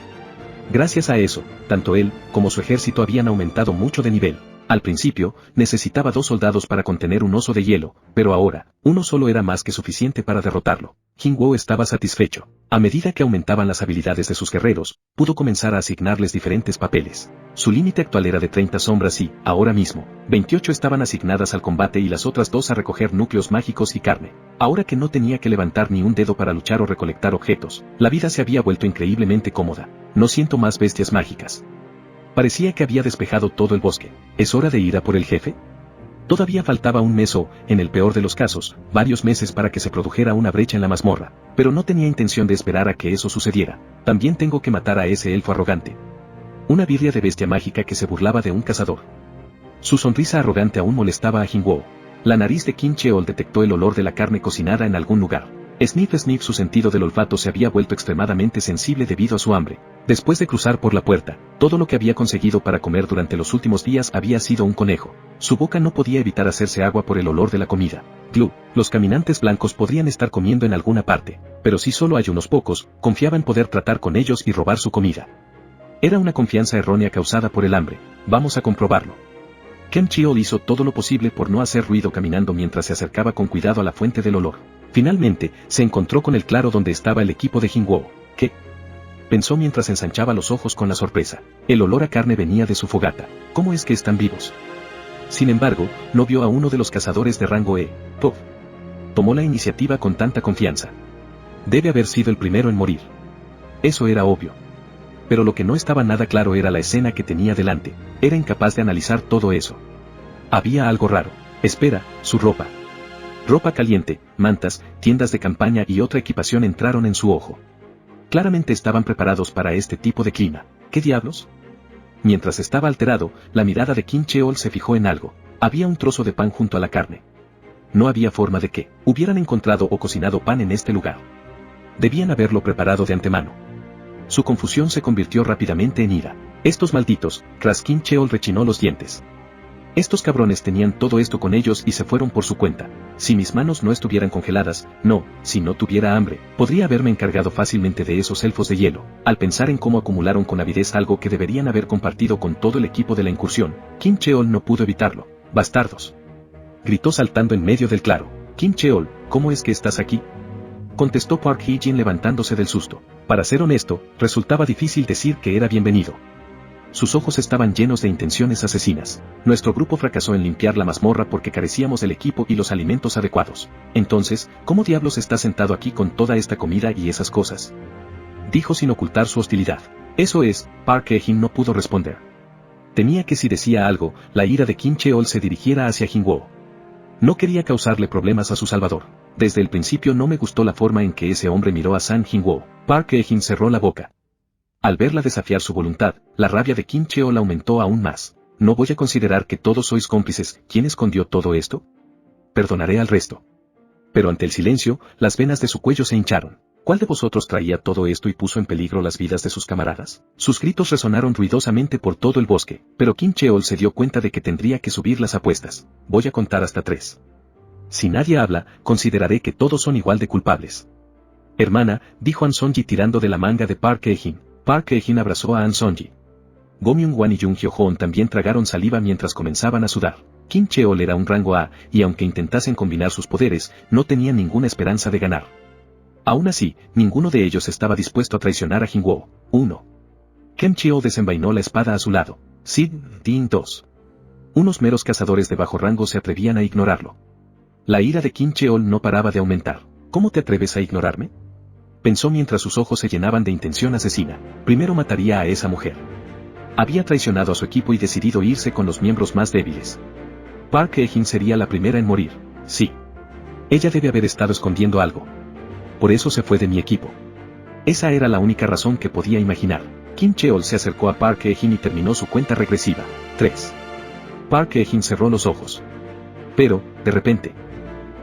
Gracias a eso, tanto él como su ejército habían aumentado mucho de nivel. Al principio, necesitaba 2 soldados para contener un oso de hielo, pero ahora, uno solo era más que suficiente para derrotarlo. Jingwo estaba satisfecho. A medida que aumentaban las habilidades de sus guerreros, pudo comenzar a asignarles diferentes papeles. Su límite actual era de 30 sombras y, ahora mismo, 28 estaban asignadas al combate y las otras 2 a recoger núcleos mágicos y carne. Ahora que no tenía que levantar ni un dedo para luchar o recolectar objetos, la vida se había vuelto increíblemente cómoda. No siento más bestias mágicas. Parecía que había despejado todo el bosque. ¿Es hora de ir a por el jefe? Todavía faltaba un mes o, en el peor de los casos, varios meses para que se produjera una brecha en la mazmorra, pero no tenía intención de esperar a que eso sucediera. También tengo que matar a ese elfo arrogante. Una birria de bestia mágica que se burlaba de un cazador. Su sonrisa arrogante aún molestaba a Jingwo. La nariz de Qin Cheol detectó el olor de la carne cocinada en algún lugar. Sniff sniff, su sentido del olfato se había vuelto extremadamente sensible debido a su hambre. Después de cruzar por la puerta, todo lo que había conseguido para comer durante los últimos días había sido un conejo. Su boca no podía evitar hacerse agua por el olor de la comida. Glu, los caminantes blancos podrían estar comiendo en alguna parte, pero si solo hay unos pocos, confiaba en poder tratar con ellos y robar su comida. Era una confianza errónea causada por el hambre. Vamos a comprobarlo. Kem Cheol hizo todo lo posible por no hacer ruido caminando mientras se acercaba con cuidado a la fuente del olor. Finalmente, se encontró con el claro donde estaba el equipo de Jingwo. ¿Qué? Pensó mientras ensanchaba los ojos con la sorpresa. El olor a carne venía de su fogata. ¿Cómo es que están vivos? Sin embargo, no vio a uno de los cazadores de rango E. Puff. Tomó la iniciativa con tanta confianza. Debe haber sido el primero en morir. Eso era obvio. Pero lo que no estaba nada claro era la escena que tenía delante. Era incapaz de analizar todo eso. Había algo raro. Espera, su ropa. Ropa caliente, mantas, tiendas de campaña y otra equipación entraron en su ojo. Claramente estaban preparados para este tipo de clima. ¿Qué diablos? Mientras estaba alterado, la mirada de Qin Cheol se fijó en algo. Había un trozo de pan junto a la carne. No había forma de que hubieran encontrado o cocinado pan en este lugar. Debían haberlo preparado de antemano. Su confusión se convirtió rápidamente en ira. Estos malditos, Qin Cheol rechinó los dientes. Estos cabrones tenían todo esto con ellos y se fueron por su cuenta. Si mis manos no estuvieran congeladas, no, si no tuviera hambre, podría haberme encargado fácilmente de esos elfos de hielo. Al pensar en cómo acumularon con avidez algo que deberían haber compartido con todo el equipo de la incursión, Qin Cheol no pudo evitarlo. ¡Bastardos!, gritó saltando en medio del claro. Qin Cheol, ¿cómo es que estás aquí?, contestó Park Hee-jin levantándose del susto. Para ser honesto, resultaba difícil decir que era bienvenido. Sus ojos estaban llenos de intenciones asesinas. Nuestro grupo fracasó en limpiar la mazmorra porque carecíamos del equipo y los alimentos adecuados. Entonces, ¿cómo diablos estás sentado aquí con toda esta comida y esas cosas?, dijo sin ocultar su hostilidad. Eso es, Park Hee-jin no pudo responder. Temía que si decía algo, la ira de Qin Cheol se dirigiera hacia Jingwo. No quería causarle problemas a su salvador. Desde el principio no me gustó la forma en que ese hombre miró a San Jingwo. Park Hee-jin cerró la boca. Al verla desafiar su voluntad, la rabia de Qin Cheol aumentó aún más. ¿No voy a considerar que todos sois cómplices? ¿Quién escondió todo esto? Perdonaré al resto. Pero ante el silencio, las venas de su cuello se hincharon. ¿Cuál de vosotros traía todo esto y puso en peligro las vidas de sus camaradas? Sus gritos resonaron ruidosamente por todo el bosque, pero Qin Cheol se dio cuenta de que tendría que subir las apuestas. Voy a contar hasta 3. Si nadie habla, consideraré que todos son igual de culpables. Hermana, dijo An Sonji tirando de la manga de Park Hee-jin. Park Hee-jin abrazó a An Sonji. Go Myung-wan y Jung Hyo-hoon también tragaron saliva mientras comenzaban a sudar. Qin Cheol era un rango A, y aunque intentasen combinar sus poderes, no tenían ninguna esperanza de ganar. Aún así, ninguno de ellos estaba dispuesto a traicionar a Jingwo. 1. Kem Cheol desenvainó la espada a su lado. Sid, Din 2. Unos meros cazadores de bajo rango se atrevían a ignorarlo. La ira de Qin Cheol no paraba de aumentar. ¿Cómo te atreves a ignorarme?, pensó mientras sus ojos se llenaban de intención asesina. Primero mataría a esa mujer. Había traicionado a su equipo y decidido irse con los miembros más débiles. Park Hee-jin sería la primera en morir. Sí. Ella debe haber estado escondiendo algo. Por eso se fue de mi equipo. Esa era la única razón que podía imaginar. Qin Cheol se acercó a Park Hee-jin y terminó su cuenta regresiva. 3. Park Hee-jin cerró los ojos. Pero, de repente.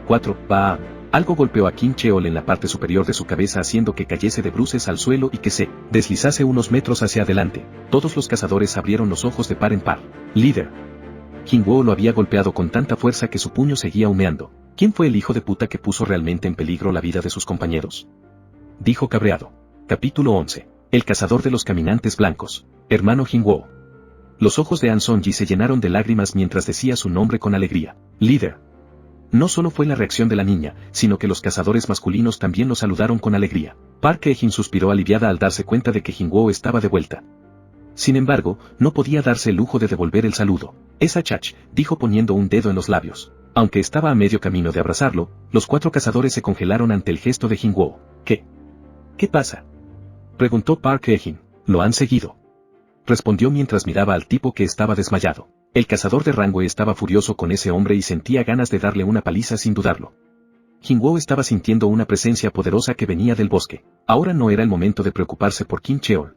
4. ¡Bam! Algo golpeó a Qin Cheol en la parte superior de su cabeza haciendo que cayese de bruces al suelo y que se deslizase unos metros hacia adelante. Todos los cazadores abrieron los ojos de par en par. Líder. Jinwoo lo había golpeado con tanta fuerza que su puño seguía humeando. ¿Quién fue el hijo de puta que puso realmente en peligro la vida de sus compañeros? Dijo cabreado. Capítulo 11. El cazador de los caminantes blancos. Hermano Jinwoo. Los ojos de An Sonji se llenaron de lágrimas mientras decía su nombre con alegría. Líder. No solo fue la reacción de la niña, sino que los cazadores masculinos también lo saludaron con alegría. Park Hye-jin suspiró aliviada al darse cuenta de que Jinwoo estaba de vuelta. Sin embargo, no podía darse el lujo de devolver el saludo. Esa Chach, dijo poniendo un dedo en los labios. Aunque estaba a medio camino de abrazarlo, los 4 cazadores se congelaron ante el gesto de Jinwoo. ¿Qué pasa? Preguntó Park Hye-jin. ¿Lo han seguido? Respondió mientras miraba al tipo que estaba desmayado. El cazador de Rangway estaba furioso con ese hombre y sentía ganas de darle una paliza sin dudarlo. Jinwoo estaba sintiendo una presencia poderosa que venía del bosque. Ahora no era el momento de preocuparse por Kim Cheol.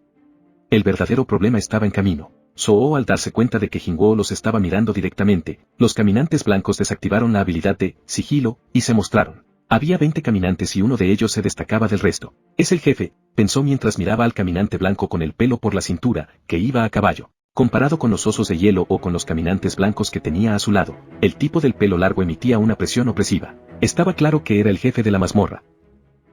El verdadero problema estaba en camino. Soo, al darse cuenta de que Jinwoo los estaba mirando directamente, los caminantes blancos desactivaron la habilidad de sigilo y se mostraron. Había 20 caminantes y uno de ellos se destacaba del resto. Es el jefe, pensó mientras miraba al caminante blanco con el pelo por la cintura, que iba a caballo. Comparado con los osos de hielo o con los caminantes blancos que tenía a su lado, el tipo del pelo largo emitía una presión opresiva. Estaba claro que era el jefe de la mazmorra.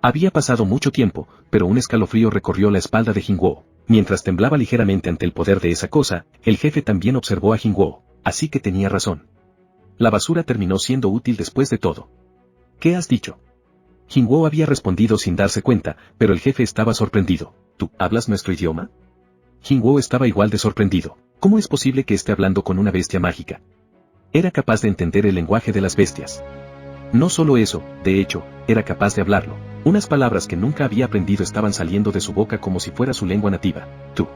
Había pasado mucho tiempo, pero un escalofrío recorrió la espalda de Jinwoo. Mientras temblaba ligeramente ante el poder de esa cosa, el jefe también observó a Jinwoo, así que tenía razón. La basura terminó siendo útil después de todo. ¿Qué has dicho? Jinwoo había respondido sin darse cuenta, pero el jefe estaba sorprendido. ¿Tú hablas nuestro idioma? Jinwoo estaba igual de sorprendido. ¿Cómo es posible que esté hablando con una bestia mágica? Era capaz de entender el lenguaje de las bestias. No solo eso, de hecho, era capaz de hablarlo. Unas palabras que nunca había aprendido estaban saliendo de su boca como si fuera su lengua nativa. ¿Tú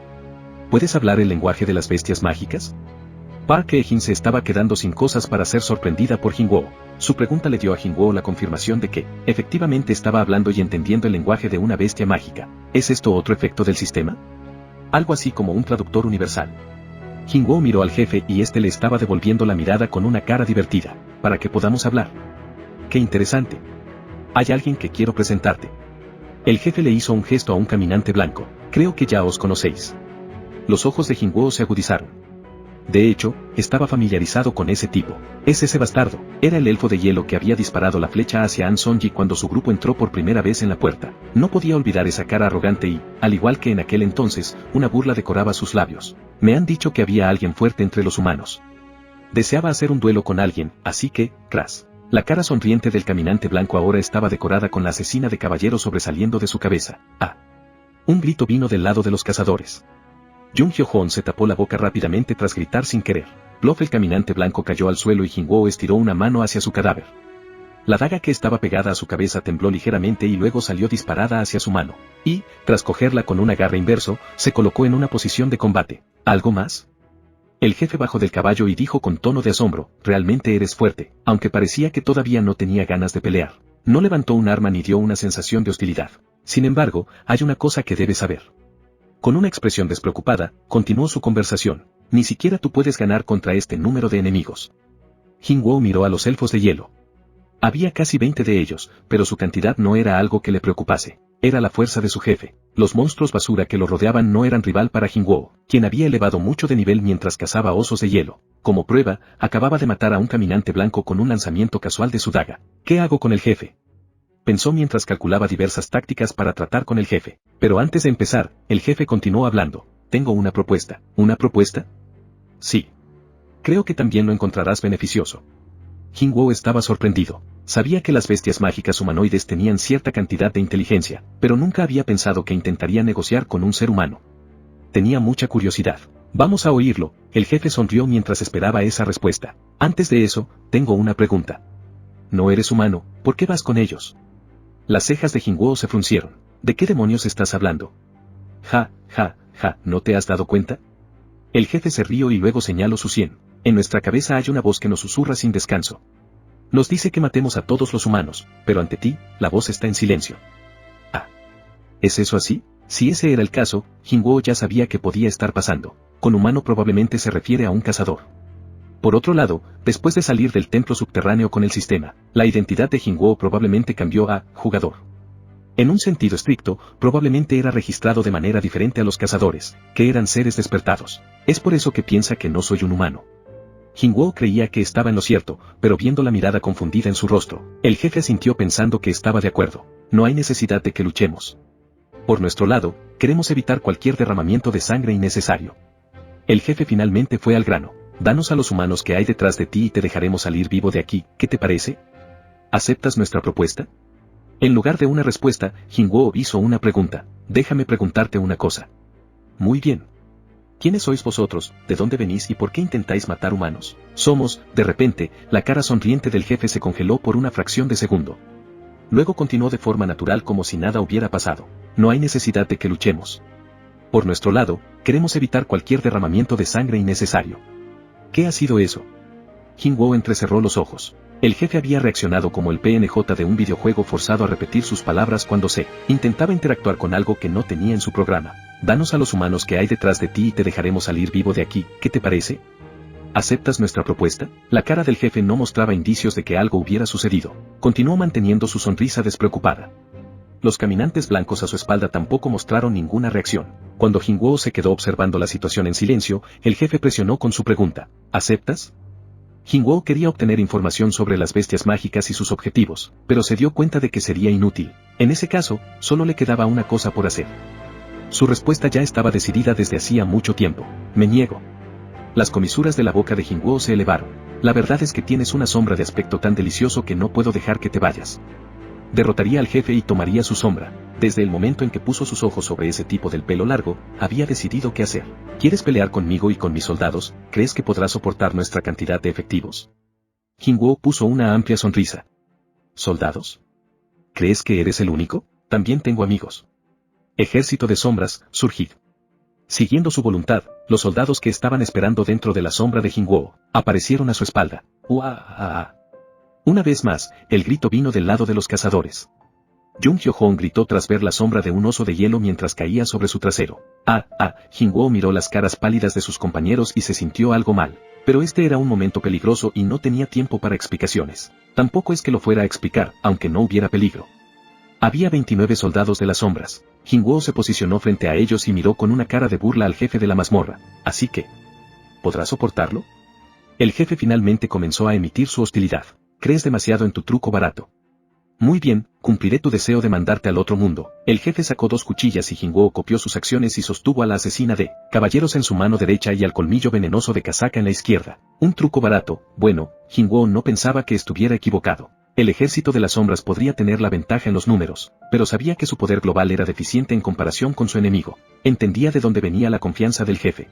puedes hablar el lenguaje de las bestias mágicas? Park Hye-jin se estaba quedando sin cosas para ser sorprendida por Jinwoo. Su pregunta le dio a Jinwoo la confirmación de que, efectivamente estaba hablando y entendiendo el lenguaje de una bestia mágica. ¿Es esto otro efecto del sistema? Algo así como un traductor universal. Jinwoo miró al jefe y este le estaba devolviendo la mirada con una cara divertida. ¿Para que podamos hablar? ¡Qué interesante! Hay alguien que quiero presentarte. El jefe le hizo un gesto a un caminante blanco. Creo que ya os conocéis. Los ojos de Jinwoo se agudizaron. De hecho, estaba familiarizado con ese tipo. Es ese bastardo. Era el elfo de hielo que había disparado la flecha hacia An Sonji cuando su grupo entró por primera vez en la puerta. No podía olvidar esa cara arrogante y, al igual que en aquel entonces, una burla decoraba sus labios. Me han dicho que había alguien fuerte entre los humanos. Deseaba hacer un duelo con alguien, así que, crash. La cara sonriente del caminante blanco ahora estaba decorada con la asesina de caballero sobresaliendo de su cabeza. ¡Ah! Un grito vino del lado de los cazadores. Jung Hyo-hoon se tapó la boca rápidamente tras gritar sin querer. Bluff, el caminante blanco cayó al suelo y Jinwoo estiró una mano hacia su cadáver. La daga que estaba pegada a su cabeza tembló ligeramente y luego salió disparada hacia su mano. Y, tras cogerla con un agarre inverso, se colocó en una posición de combate. ¿Algo más? El jefe bajó del caballo y dijo con tono de asombro, realmente eres fuerte, aunque parecía que todavía no tenía ganas de pelear. No levantó un arma ni dio una sensación de hostilidad. Sin embargo, hay una cosa que debes saber. Con una expresión despreocupada, continuó su conversación. Ni siquiera tú puedes ganar contra este número de enemigos. Jinwoo miró a los elfos de hielo. Había casi 20 de ellos, pero su cantidad no era algo que le preocupase. Era la fuerza de su jefe. Los monstruos basura que lo rodeaban no eran rival para Jinwoo, quien había elevado mucho de nivel mientras cazaba osos de hielo. Como prueba, acababa de matar a un caminante blanco con un lanzamiento casual de su daga. ¿Qué hago con el jefe? Pensó mientras calculaba diversas tácticas para tratar con el jefe. Pero antes de empezar, el jefe continuó hablando. Tengo una propuesta. ¿Una propuesta? Sí. Creo que también lo encontrarás beneficioso. Jinwoo estaba sorprendido. Sabía que las bestias mágicas humanoides tenían cierta cantidad de inteligencia, pero nunca había pensado que intentaría negociar con un ser humano. Tenía mucha curiosidad. Vamos a oírlo. El jefe sonrió mientras esperaba esa respuesta. Antes de eso, tengo una pregunta. No eres humano, ¿por qué vas con ellos? Las cejas de Jinwoo se fruncieron. ¿De qué demonios estás hablando? Ja, ¿no te has dado cuenta? El jefe se rió y luego señaló su sien. En nuestra cabeza hay una voz que nos susurra sin descanso. Nos dice que matemos a todos los humanos, pero ante ti, la voz está en silencio. Ah. ¿Es eso así? Si ese era el caso, Jinwoo ya sabía que podía estar pasando. Con humano probablemente se refiere a un cazador. Por otro lado, después de salir del templo subterráneo con el sistema, la identidad de Jinwoo probablemente cambió a jugador. En un sentido estricto, probablemente era registrado de manera diferente a los cazadores, que eran seres despertados. Es por eso que piensa que no soy un humano. Jinwoo creía que estaba en lo cierto, pero viendo la mirada confundida en su rostro, el jefe asintió pensando que estaba de acuerdo. No hay necesidad de que luchemos. Por nuestro lado, queremos evitar cualquier derramamiento de sangre innecesario. El jefe finalmente fue al grano. Danos a los humanos que hay detrás de ti y te dejaremos salir vivo de aquí, ¿qué te parece? ¿Aceptas nuestra propuesta? En lugar de una respuesta, Jinwoo hizo una pregunta. Déjame preguntarte una cosa. Muy bien. ¿Quiénes sois vosotros, de dónde venís y por qué intentáis matar humanos? Somos, de repente, la cara sonriente del jefe se congeló por una fracción de segundo. Luego continuó de forma natural como si nada hubiera pasado. No hay necesidad de que luchemos. Por nuestro lado, queremos evitar cualquier derramamiento de sangre innecesario. ¿Qué ha sido eso? Jinwoo entrecerró los ojos. El jefe había reaccionado como el PNJ de un videojuego forzado a repetir sus palabras cuando se intentaba interactuar con algo que no tenía en su programa. Danos a los humanos que hay detrás de ti y te dejaremos salir vivo de aquí, ¿qué te parece? ¿Aceptas nuestra propuesta? La cara del jefe no mostraba indicios de que algo hubiera sucedido. Continuó manteniendo su sonrisa despreocupada. Los caminantes blancos a su espalda tampoco mostraron ninguna reacción. Cuando Jinwoo se quedó observando la situación en silencio, el jefe presionó con su pregunta. ¿Aceptas? Jinwoo quería obtener información sobre las bestias mágicas y sus objetivos, pero se dio cuenta de que sería inútil. En ese caso, solo le quedaba una cosa por hacer. Su respuesta ya estaba decidida desde hacía mucho tiempo. Me niego. Las comisuras de la boca de Jinwoo se elevaron. La verdad es que tienes una sombra de aspecto tan delicioso que no puedo dejar que te vayas. Derrotaría al jefe y tomaría su sombra. Desde el momento en que puso sus ojos sobre ese tipo del pelo largo, había decidido qué hacer. ¿Quieres pelear conmigo y con mis soldados? ¿Crees que podrás soportar nuestra cantidad de efectivos? Jinwoo puso una amplia sonrisa. ¿Soldados? ¿Crees que eres el único? También tengo amigos. Ejército de sombras, surgid. Siguiendo su voluntad, los soldados que estaban esperando dentro de la sombra de Jinwoo, aparecieron a su espalda. ¡Uah! Una vez más, el grito vino del lado de los cazadores. Jung Hyo-hong gritó tras ver la sombra de un oso de hielo mientras caía sobre su trasero. Jinwoo miró las caras pálidas de sus compañeros y se sintió algo mal. Pero este era un momento peligroso y no tenía tiempo para explicaciones. Tampoco es que lo fuera a explicar, aunque no hubiera peligro. Había 29 soldados de las sombras. Jinwoo se posicionó frente a ellos y miró con una cara de burla al jefe de la mazmorra. Así que, ¿podrás soportarlo? El jefe finalmente comenzó a emitir su hostilidad. Crees demasiado en tu truco barato. Muy bien, cumpliré tu deseo de mandarte al otro mundo. El jefe sacó 2 cuchillas y Jinwoo copió sus acciones y sostuvo a la asesina de caballeros en su mano derecha y al colmillo venenoso de casaca en la izquierda. Un truco barato. Bueno, Jinwoo no pensaba que estuviera equivocado. El ejército de las sombras podría tener la ventaja en los números, pero sabía que su poder global era deficiente en comparación con su enemigo. Entendía de dónde venía la confianza del jefe.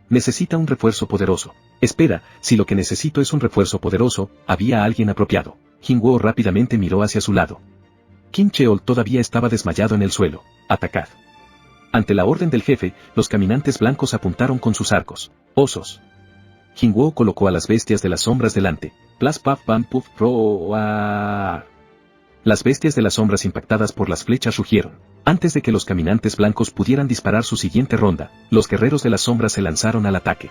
Necesita un refuerzo poderoso. Espera, si lo que necesito es un refuerzo poderoso, había alguien apropiado. Jinwoo rápidamente miró hacia su lado. Kim Cheol todavía estaba desmayado en el suelo. Atacad. Ante la orden del jefe, los caminantes blancos apuntaron con sus arcos. Osos. Jinwoo colocó a las bestias de las sombras delante. Plas paf pam puf roar. Las bestias de las sombras impactadas por las flechas rugieron. Antes de que los caminantes blancos pudieran disparar su siguiente ronda, los guerreros de las sombras se lanzaron al ataque.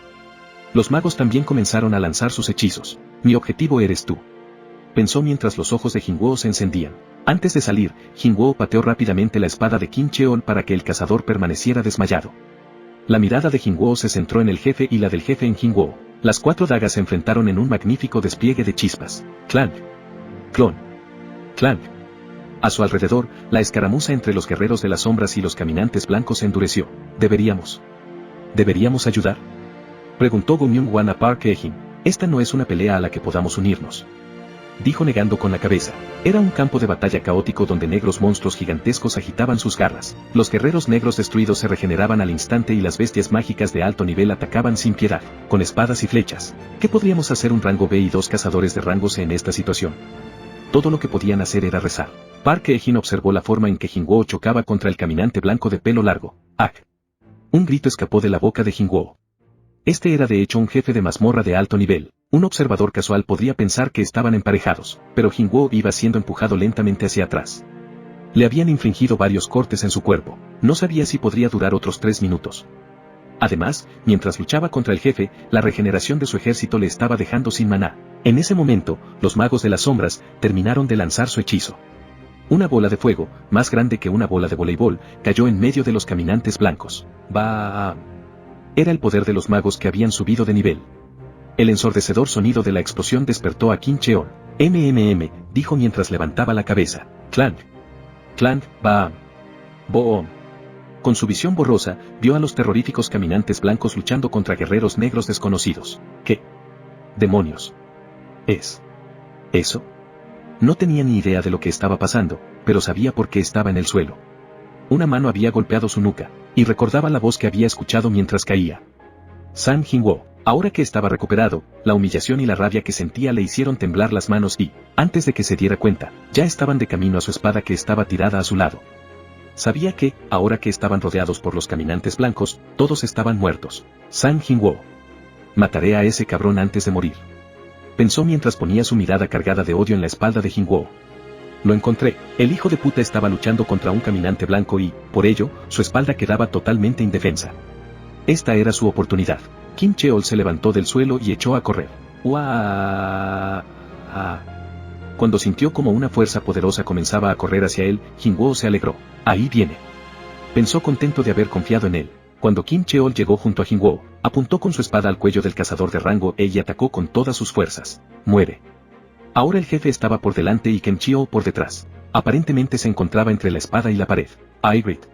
Los magos también comenzaron a lanzar sus hechizos. Mi objetivo eres tú. Pensó mientras los ojos de Jinwoo se encendían. Antes de salir, Jinwoo pateó rápidamente la espada de Kim Cheol para que el cazador permaneciera desmayado. La mirada de Jinwoo se centró en el jefe y la del jefe en Jinwoo. Las 4 dagas se enfrentaron en un magnífico despliegue de chispas. Clank. Clon. Clank. A su alrededor, la escaramuza entre los guerreros de las sombras y los caminantes blancos se endureció. ¿Deberíamos ayudar? Preguntó Go Myung-wan a Park Hye-jin. Esta no es una pelea a la que podamos unirnos. Dijo negando con la cabeza. Era un campo de batalla caótico donde negros monstruos gigantescos agitaban sus garras. Los guerreros negros destruidos se regeneraban al instante y las bestias mágicas de alto nivel atacaban sin piedad, con espadas y flechas. ¿Qué podríamos hacer un rango B y 2 cazadores de rango C en esta situación? Todo lo que podían hacer era rezar. Park Hye-jin observó la forma en que Jinwoo chocaba contra el caminante blanco de pelo largo. ¡Ak! Un grito escapó de la boca de Jinwoo. Este era de hecho un jefe de mazmorra de alto nivel. Un observador casual podría pensar que estaban emparejados, pero Jinwoo iba siendo empujado lentamente hacia atrás. Le habían infligido varios cortes en su cuerpo. No sabía si podría durar otros 3 minutos. Además, mientras luchaba contra el jefe, la regeneración de su ejército le estaba dejando sin maná. En ese momento, los magos de las sombras terminaron de lanzar su hechizo. Una bola de fuego, más grande que una bola de voleibol, cayó en medio de los caminantes blancos. ¡Bam! Era el poder de los magos que habían subido de nivel. El ensordecedor sonido de la explosión despertó a Kim Cheol. Dijo mientras levantaba la cabeza. Clank. Clank, baam. Boom. Con su visión borrosa, vio a los terroríficos caminantes blancos luchando contra guerreros negros desconocidos. ¿Qué demonios es eso? No tenía ni idea de lo que estaba pasando, pero sabía por qué estaba en el suelo. Una mano había golpeado su nuca, y recordaba la voz que había escuchado mientras caía. San Jinwoo. Ahora que estaba recuperado, la humillación y la rabia que sentía le hicieron temblar las manos y, antes de que se diera cuenta, ya estaban de camino a su espada que estaba tirada a su lado. Sabía que, ahora que estaban rodeados por los caminantes blancos, todos estaban muertos. San Jinwoo. Mataré a ese cabrón antes de morir. Pensó mientras ponía su mirada cargada de odio en la espalda de Jinwoo. Lo encontré. El hijo de puta estaba luchando contra un caminante blanco y, por ello, su espalda quedaba totalmente indefensa. Esta era su oportunidad. Kim Cheol se levantó del suelo y echó a correr. ¡Uah! Cuando sintió como una fuerza poderosa comenzaba a correr hacia él, Jinwoo se alegró. Ahí viene. Pensó contento de haber confiado en él. Cuando Kim Cheol llegó junto a Jinwoo, apuntó con su espada al cuello del cazador de rango E y atacó con todas sus fuerzas. Muere. Ahora el jefe estaba por delante y Kim Cheol por detrás. Aparentemente se encontraba entre la espada y la pared. ¡Aigrit!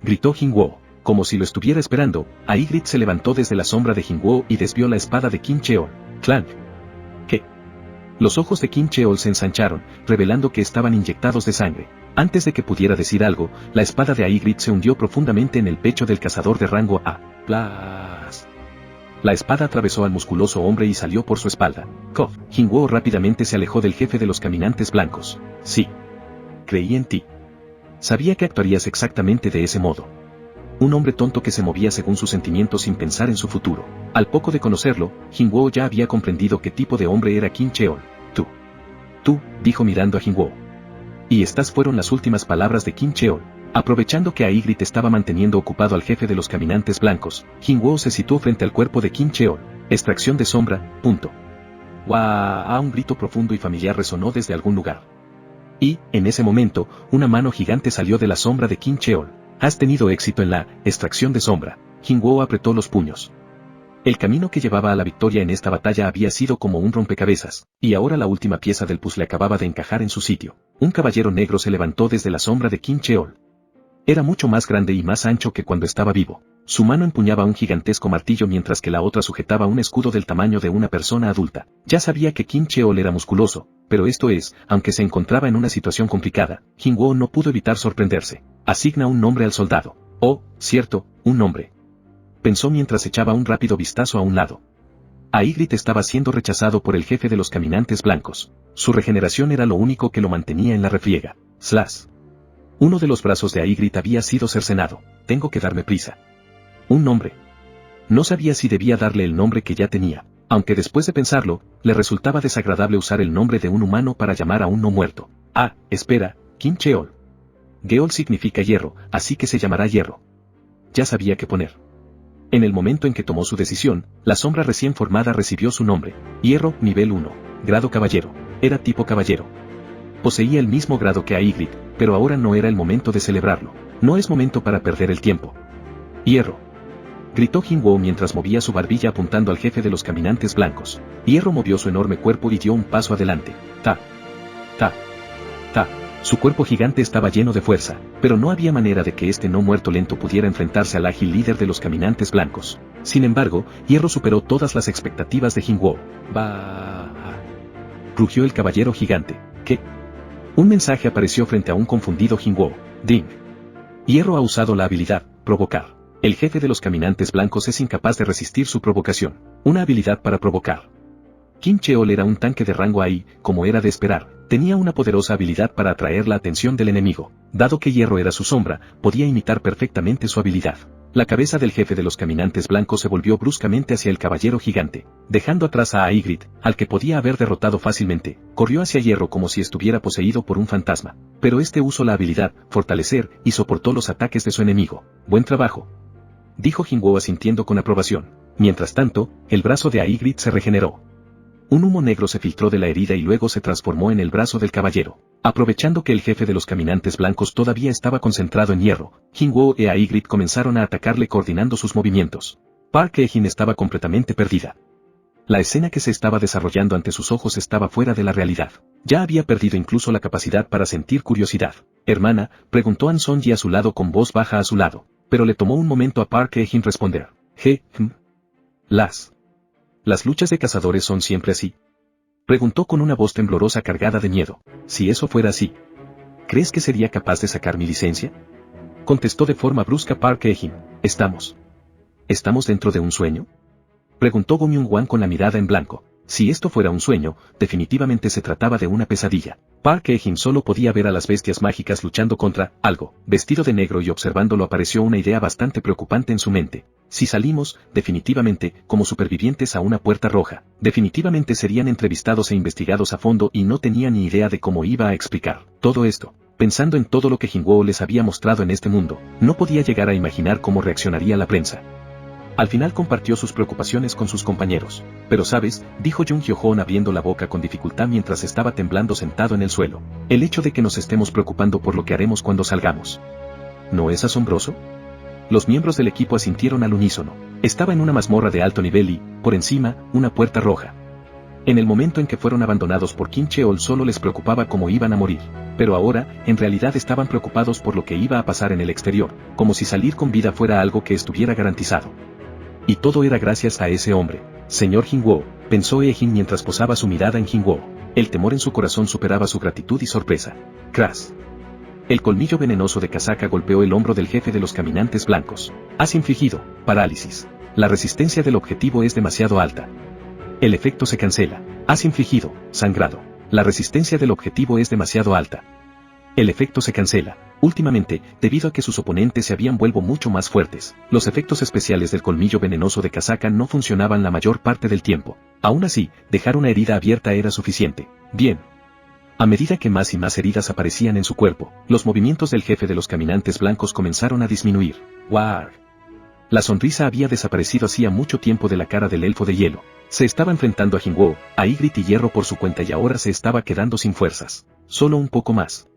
Gritó Jinwoo. Como si lo estuviera esperando, Aigrit se levantó desde la sombra de Jinwoo y desvió la espada de Kim Cheol. ¡Clank! ¿Qué? Los ojos de Kim Cheol se ensancharon, revelando que estaban inyectados de sangre. Antes de que pudiera decir algo, la espada de Aigrit se hundió profundamente en el pecho del cazador de rango A. ¡Plas! La espada atravesó al musculoso hombre y salió por su espalda. ¡Cof! Jinwoo rápidamente se alejó del jefe de los caminantes blancos. Sí. Creí en ti. Sabía que actuarías exactamente de ese modo. Un hombre tonto que se movía según sus sentimientos sin pensar en su futuro. Al poco de conocerlo, Jinwoo ya había comprendido qué tipo de hombre era Kim Cheol. Tú, dijo mirando a Jinwoo. Y estas fueron las últimas palabras de Kim Cheol. Aprovechando que Aigrit estaba manteniendo ocupado al jefe de los caminantes blancos, Jinwoo se situó frente al cuerpo de Kim Cheol. Extracción de sombra, punto. ¡Guau! Un grito profundo y familiar resonó desde algún lugar. Y, en ese momento, una mano gigante salió de la sombra de Kim Cheol. Has tenido éxito en la extracción de sombra. Jinwoo apretó los puños. El camino que llevaba a la victoria en esta batalla había sido como un rompecabezas, y ahora la última pieza del puzzle acababa de encajar en su sitio. Un caballero negro se levantó desde la sombra de Kim Cheol. Era mucho más grande y más ancho que cuando estaba vivo. Su mano empuñaba un gigantesco martillo mientras que la otra sujetaba un escudo del tamaño de una persona adulta. Ya sabía que Kim Cheol era musculoso, pero esto es, aunque se encontraba en una situación complicada, Jinwoo no pudo evitar sorprenderse. Asigna un nombre al soldado. Oh, cierto, un nombre. Pensó mientras echaba un rápido vistazo a un lado. Aigrit estaba siendo rechazado por el jefe de los caminantes blancos. Su regeneración era lo único que lo mantenía en la refriega. Slash. Uno de los brazos de Aigrit había sido cercenado. Tengo que darme prisa. Un nombre. No sabía si debía darle el nombre que ya tenía, aunque después de pensarlo, le resultaba desagradable usar el nombre de un humano para llamar a un no muerto. Ah, espera, Kim Cheol. Geol significa hierro, así que se llamará hierro. Ya sabía qué poner. En el momento en que tomó su decisión, la sombra recién formada recibió su nombre. Hierro, nivel 1. Grado caballero. Era tipo caballero. Poseía el mismo grado que Aigrit, pero ahora no era el momento de celebrarlo. No es momento para perder el tiempo. Hierro. Gritó Jinwoo mientras movía su barbilla apuntando al jefe de los caminantes blancos. Hierro movió su enorme cuerpo y dio un paso adelante. Ta. Su cuerpo gigante estaba lleno de fuerza, pero no había manera de que este no muerto lento pudiera enfrentarse al ágil líder de los caminantes blancos. Sin embargo, Hierro superó todas las expectativas de Jinwoo. ¡Bah! Rugió el caballero gigante. ¿Qué? Un mensaje apareció frente a un confundido Jinwoo. Ding. Hierro ha usado la habilidad, provocar. El jefe de los caminantes blancos es incapaz de resistir su provocación. Una habilidad para provocar. Kim Cheol era un tanque de rango AI, como era de esperar. Tenía una poderosa habilidad para atraer la atención del enemigo. Dado que Hierro era su sombra, podía imitar perfectamente su habilidad. La cabeza del jefe de los caminantes blancos se volvió bruscamente hacia el caballero gigante, dejando atrás a Aigrit, al que podía haber derrotado fácilmente. Corrió hacia Hierro como si estuviera poseído por un fantasma. Pero este usó la habilidad, fortalecer, y soportó los ataques de su enemigo. Buen trabajo. Dijo Jinwoo asintiendo con aprobación. Mientras tanto, el brazo de Aigrit se regeneró. Un humo negro se filtró de la herida y luego se transformó en el brazo del caballero. Aprovechando que el jefe de los caminantes blancos todavía estaba concentrado en Hierro, Jinwoo y Aigrit comenzaron a atacarle coordinando sus movimientos. Park Ejin estaba completamente perdida. La escena que se estaba desarrollando ante sus ojos estaba fuera de la realidad. Ya había perdido incluso la capacidad para sentir curiosidad. Hermana, preguntó An Sonji a su lado con voz baja a su lado, pero le tomó un momento a Park Hye-jin responder. ¿Las luchas de cazadores son siempre así? Preguntó con una voz temblorosa cargada de miedo. Si eso fuera así, ¿crees que sería capaz de sacar mi licencia? Contestó de forma brusca Park Hye-jin. ¿Estamos dentro de un sueño? Preguntó Go Myung-wan con la mirada en blanco. Si esto fuera un sueño, definitivamente se trataba de una pesadilla. Park Hye-jin solo podía ver a las bestias mágicas luchando contra algo. Vestido de negro y observándolo apareció una idea bastante preocupante en su mente. Si salimos, definitivamente, como supervivientes a una puerta roja, definitivamente serían entrevistados e investigados a fondo y no tenía ni idea de cómo iba a explicar todo esto. Pensando en todo lo que Jin-woo les había mostrado en este mundo, no podía llegar a imaginar cómo reaccionaría la prensa. Al final compartió sus preocupaciones con sus compañeros. Pero sabes, dijo Jung Hyo-hoon abriendo la boca con dificultad mientras estaba temblando sentado en el suelo. El hecho de que nos estemos preocupando por lo que haremos cuando salgamos. ¿No es asombroso? Los miembros del equipo asintieron al unísono. Estaba en una mazmorra de alto nivel y, por encima, una puerta roja. En el momento en que fueron abandonados por Kim Cheol solo les preocupaba cómo iban a morir. Pero ahora, en realidad estaban preocupados por lo que iba a pasar en el exterior, como si salir con vida fuera algo que estuviera garantizado. Y todo era gracias a ese hombre. Señor Jin-woo, pensó Hye-jin mientras posaba su mirada en Jin-woo. El temor en su corazón superaba su gratitud y sorpresa. Crash. El colmillo venenoso de Kasaka golpeó el hombro del jefe de los caminantes blancos. Has infligido parálisis. La resistencia del objetivo es demasiado alta. El efecto se cancela. Has infligido sangrado. La resistencia del objetivo es demasiado alta. El efecto se cancela. Últimamente, debido a que sus oponentes se habían vuelto mucho más fuertes, los efectos especiales del colmillo venenoso de Kasaka no funcionaban la mayor parte del tiempo. Aún así, dejar una herida abierta era suficiente. Bien. A medida que más y más heridas aparecían en su cuerpo, los movimientos del jefe de los caminantes blancos comenzaron a disminuir. ¡Warg! La sonrisa había desaparecido hacía mucho tiempo de la cara del elfo de hielo. Se estaba enfrentando a Jin-woo, a Ygritte y Hierro por su cuenta y ahora se estaba quedando sin fuerzas. Solo un poco más.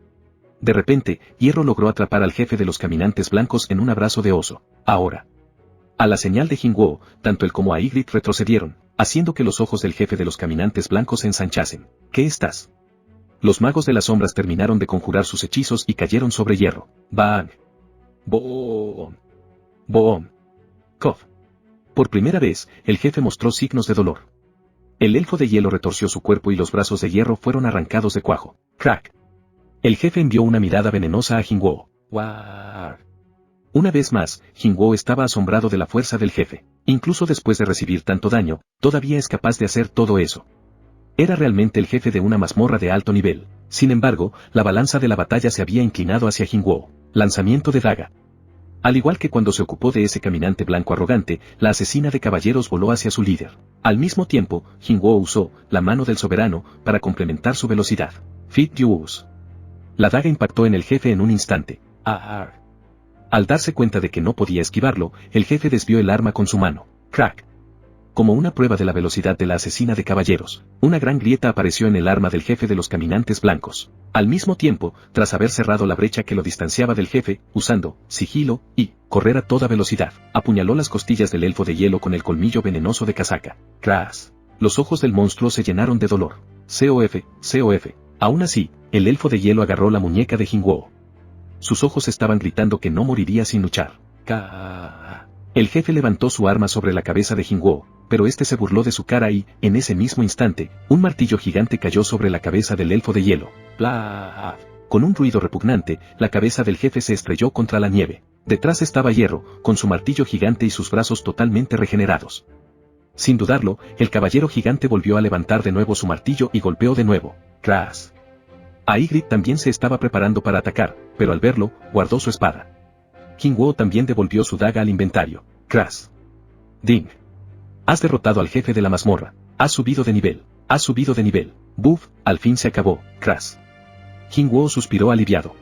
De repente, Hierro logró atrapar al jefe de los caminantes blancos en un abrazo de oso. Ahora. A la señal de Jin-woo, tanto él como a Ygritte retrocedieron, haciendo que los ojos del jefe de los caminantes blancos se ensanchasen. ¿Qué estás? Los magos de las sombras terminaron de conjurar sus hechizos y cayeron sobre Hierro. Bang. Boom. Boom. Kof. Por primera vez, el jefe mostró signos de dolor. El elfo de hielo retorció su cuerpo y los brazos de Hierro fueron arrancados de cuajo. Crack. El jefe envió una mirada venenosa a Jin-woo. ¡Warg! Una vez más, Jin-woo estaba asombrado de la fuerza del jefe. Incluso después de recibir tanto daño, todavía es capaz de hacer todo eso. Era realmente el jefe de una mazmorra de alto nivel. Sin embargo, la balanza de la batalla se había inclinado hacia Jin-woo. Lanzamiento de daga. Al igual que cuando se ocupó de ese caminante blanco arrogante, la asesina de caballeros voló hacia su líder. Al mismo tiempo, Jin-woo usó la mano del soberano para complementar su velocidad. Fit Use. La daga impactó en el jefe en un instante. Al darse cuenta de que no podía esquivarlo, el jefe desvió el arma con su mano. Crack. Como una prueba de la velocidad de la asesina de caballeros, una gran grieta apareció en el arma del jefe de los caminantes blancos. Al mismo tiempo, tras haber cerrado la brecha que lo distanciaba del jefe, usando sigilo y correr a toda velocidad, apuñaló las costillas del elfo de hielo con el colmillo venenoso de Kasaka. Crash. Los ojos del monstruo se llenaron de dolor. COF. Aún así, el elfo de hielo agarró la muñeca de Jin-woo. Sus ojos estaban gritando que no moriría sin luchar. El jefe levantó su arma sobre la cabeza de Jin-woo, pero este se burló de su cara y, en ese mismo instante, un martillo gigante cayó sobre la cabeza del elfo de hielo. ¡Blah! Con un ruido repugnante, la cabeza del jefe se estrelló contra la nieve. Detrás estaba Hierro, con su martillo gigante y sus brazos totalmente regenerados. Sin dudarlo, el caballero gigante volvió a levantar de nuevo su martillo y golpeó de nuevo. Crash. A Ygritte también se estaba preparando para atacar, pero al verlo, guardó su espada. Jin-woo también devolvió su daga al inventario. Crash. Ding. Has derrotado al jefe de la mazmorra. Has subido de nivel. Has subido de nivel. Buf, al fin se acabó. Crash. Jin-woo suspiró aliviado.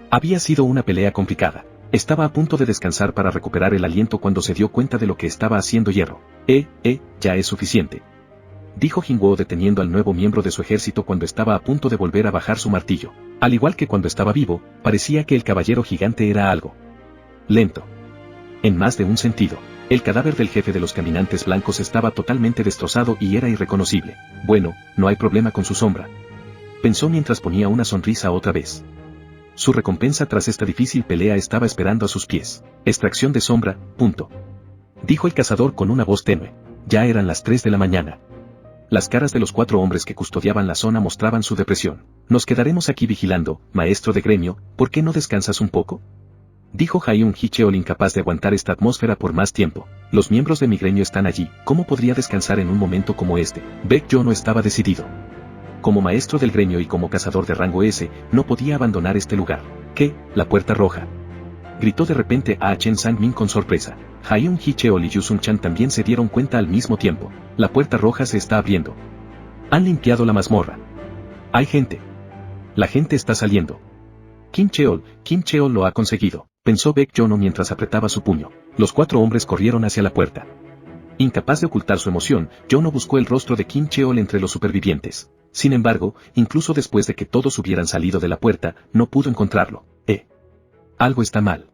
Había sido una pelea complicada. Estaba a punto de descansar para recuperar el aliento cuando se dio cuenta de lo que estaba haciendo Hierro. Ya es suficiente. Dijo Jin-woo deteniendo al nuevo miembro de su ejército cuando estaba a punto de volver a bajar su martillo. Al igual que cuando estaba vivo, parecía que el caballero gigante era algo lento. En más de un sentido. El cadáver del jefe de los caminantes blancos estaba totalmente destrozado y era irreconocible. Bueno, no hay problema con su sombra, pensó mientras ponía una sonrisa otra vez. Su recompensa tras esta difícil pelea estaba esperando a sus pies. Extracción de sombra, punto. Dijo el cazador con una voz tenue. Ya eran las 3 de la mañana. Las caras de los 4 hombres que custodiaban la zona mostraban su depresión. Nos quedaremos aquí vigilando, maestro de gremio, ¿por qué no descansas un poco? Dijo Hyun Hee-cheol incapaz de aguantar esta atmósfera por más tiempo. Los miembros de mi gremio están allí, ¿cómo podría descansar en un momento como este? Baek Jono estaba decidido. Como maestro del gremio y como cazador de rango S, no podía abandonar este lugar. ¿Qué? La puerta roja. Gritó de repente a Chen Sang-min con sorpresa. Hyun Hee-cheol y Yu Sung-chan también se dieron cuenta al mismo tiempo. La puerta roja se está abriendo. Han limpiado la mazmorra. Hay gente. La gente está saliendo. Kim Cheol lo ha conseguido, pensó Baek Jono mientras apretaba su puño. Los 4 hombres corrieron hacia la puerta. Incapaz de ocultar su emoción, Jono buscó el rostro de Kim Cheol entre los supervivientes. Sin embargo, incluso después de que todos hubieran salido de la puerta, no pudo encontrarlo. Algo está mal.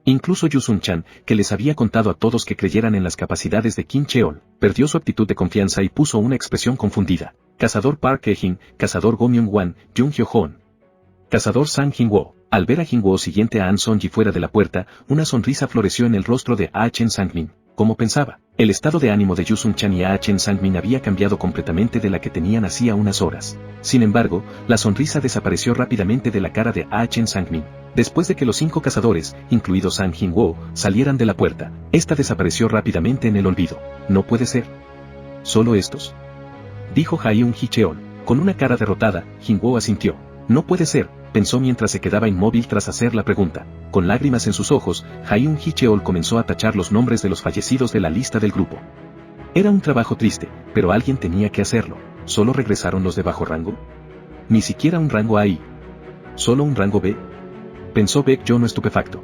Incluso Yu Sung-chan, que les había contado a todos que creyeran en las capacidades de Kim Cheol, perdió su actitud de confianza y puso una expresión confundida. Cazador Park Hae-jin, cazador Go Myung-wan, Jung Hyo-hoon. Cazador Sang Jin-woo. Al ver a Jin-woo siguiente a An Son-ji fuera de la puerta, una sonrisa floreció en el rostro de Ah Chen Sang-min. Como pensaba, el estado de ánimo de Yu Sung-chan y Ah Chen Sang-min había cambiado completamente de la que tenían hacía unas horas. Sin embargo, la sonrisa desapareció rápidamente de la cara de Ah Chen Sang-min. Después de que los 5 cazadores, incluido Sang Jin-woo, salieran de la puerta, esta desapareció rápidamente en el olvido. No puede ser. ¿Solo estos? Dijo Hyun Hee-cheol. Con una cara derrotada, Jin-woo asintió. No puede ser, pensó mientras se quedaba inmóvil tras hacer la pregunta. Con lágrimas en sus ojos, Hyun Hee-cheol comenzó a tachar los nombres de los fallecidos de la lista del grupo. Era un trabajo triste, pero alguien tenía que hacerlo. ¿Solo regresaron los de bajo rango? Ni siquiera un rango A ahí. ¿Solo un rango B? Pensó Baek Jono estupefacto.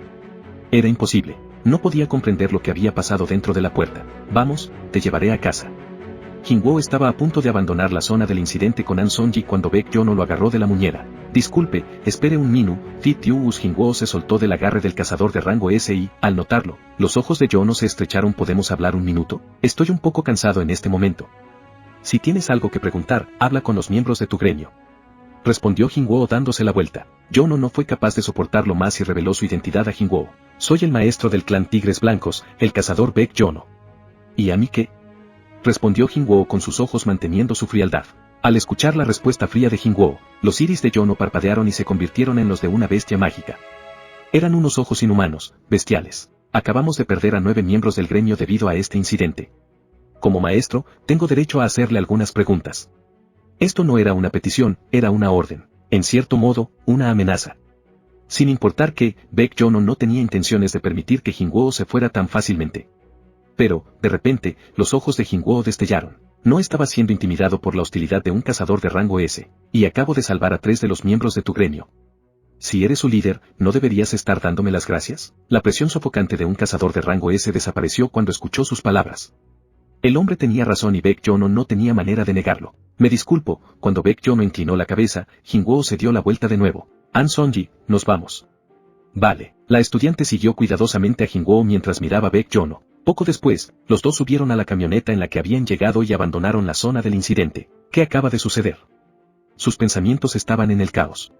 Era imposible. No podía comprender lo que había pasado dentro de la puerta. Vamos, te llevaré a casa. Jin-woo estaba a punto de abandonar la zona del incidente con An Son-ji cuando Baek Jono lo agarró de la muñera. Disculpe, espere un minuto. Jin-woo se soltó del agarre del cazador de rango S y, al notarlo, los ojos de Jono se estrecharon. ¿Podemos hablar un minuto? Estoy un poco cansado en este momento. Si tienes algo que preguntar, habla con los miembros de tu gremio. Respondió Jin-woo dándose la vuelta. Jono no fue capaz de soportarlo más y reveló su identidad a Jin-woo. Soy el maestro del clan Tigres Blancos, el cazador Baek Jono. ¿Y a mí qué? Respondió Jin-woo con sus ojos manteniendo su frialdad. Al escuchar la respuesta fría de Jin-woo, los iris de Jono parpadearon y se convirtieron en los de una bestia mágica. Eran unos ojos inhumanos, bestiales. Acabamos de perder a 9 miembros del gremio debido a este incidente. Como maestro, tengo derecho a hacerle algunas preguntas. Esto no era una petición, era una orden. En cierto modo, una amenaza. Sin importar que, Baek Jono no tenía intenciones de permitir que Jin-woo se fuera tan fácilmente. Pero, de repente, los ojos de Jin-woo destellaron. No estaba siendo intimidado por la hostilidad de un cazador de rango S, y acabo de salvar a 3 de los miembros de tu gremio. Si eres su líder, ¿no deberías estar dándome las gracias? La presión sofocante de un cazador de rango S desapareció cuando escuchó sus palabras. El hombre tenía razón y Baek Jono no tenía manera de negarlo. Me disculpo. Cuando Baek Jono inclinó la cabeza, Jin-woo se dio la vuelta de nuevo. An Son-ji, nos vamos. Vale. La estudiante siguió cuidadosamente a Jin-woo mientras miraba a Baek Jono. Poco después, los dos subieron a la camioneta en la que habían llegado y abandonaron la zona del incidente. ¿Qué acaba de suceder? Sus pensamientos estaban en el caos.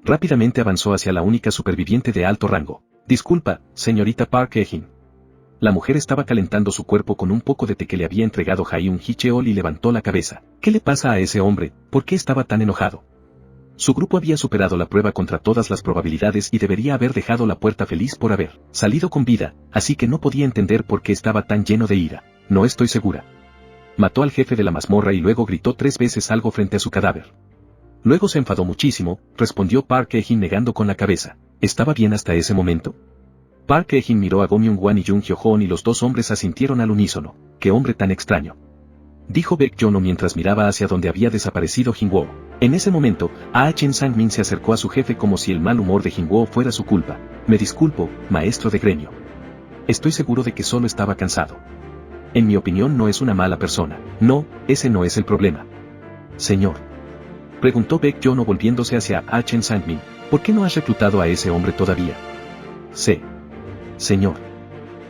Rápidamente avanzó hacia la única superviviente de alto rango. Disculpa, señorita Park Hae-jin. La mujer estaba calentando su cuerpo con un poco de té que le había entregado Hyun Hee-cheol y levantó la cabeza. ¿Qué le pasa a ese hombre? ¿Por qué estaba tan enojado? Su grupo había superado la prueba contra todas las probabilidades y debería haber dejado la puerta feliz por haber salido con vida, así que no podía entender por qué estaba tan lleno de ira. No estoy segura. Mató al jefe de la mazmorra y luego gritó 3 veces algo frente a su cadáver. Luego se enfadó muchísimo, respondió Park Hae-jin negando con la cabeza. ¿Estaba bien hasta ese momento? Park Hae-jin miró a Go Myung-wan y Jung Hyo-hoon y los 2 hombres asintieron al unísono. ¡Qué hombre tan extraño!, dijo Baek Jono mientras miraba hacia donde había desaparecido Jin-woo. En ese momento, Ah Chen Sang-min se acercó a su jefe como si el mal humor de Jin-woo fuera su culpa. Me disculpo, maestro de gremio. Estoy seguro de que solo estaba cansado. En mi opinión no es una mala persona. No, ese no es el problema. Señor. Preguntó Baek Jono volviéndose hacia Ah Chen Sang-min. ¿Por qué no has reclutado a ese hombre todavía? Sí. Señor.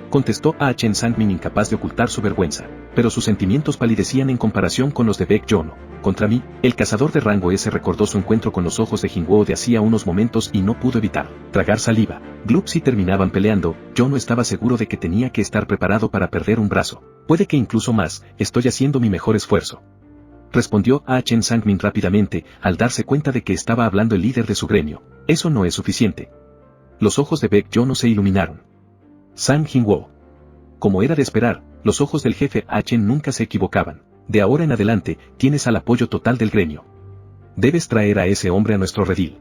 contestó a Chen Sangmin incapaz de ocultar su vergüenza, pero sus sentimientos palidecían en comparación con los de Baek Yono. Contra mí, el cazador de rango S recordó su encuentro con los ojos de Jinwoo de hacía unos momentos y no pudo evitar tragar saliva. Gloop, si terminaban peleando, yo no estaba seguro de que tenía que estar preparado para perder un brazo. Puede que incluso más, estoy haciendo mi mejor esfuerzo. Respondió a Chen Sangmin rápidamente, al darse cuenta de que estaba hablando el líder de su gremio. Eso no es suficiente. Los ojos de Baek Yono se iluminaron. Sang Jinwoo. Como era de esperar, los ojos del jefe Chen nunca se equivocaban. De ahora en adelante, tienes al apoyo total del gremio. Debes traer a ese hombre a nuestro redil.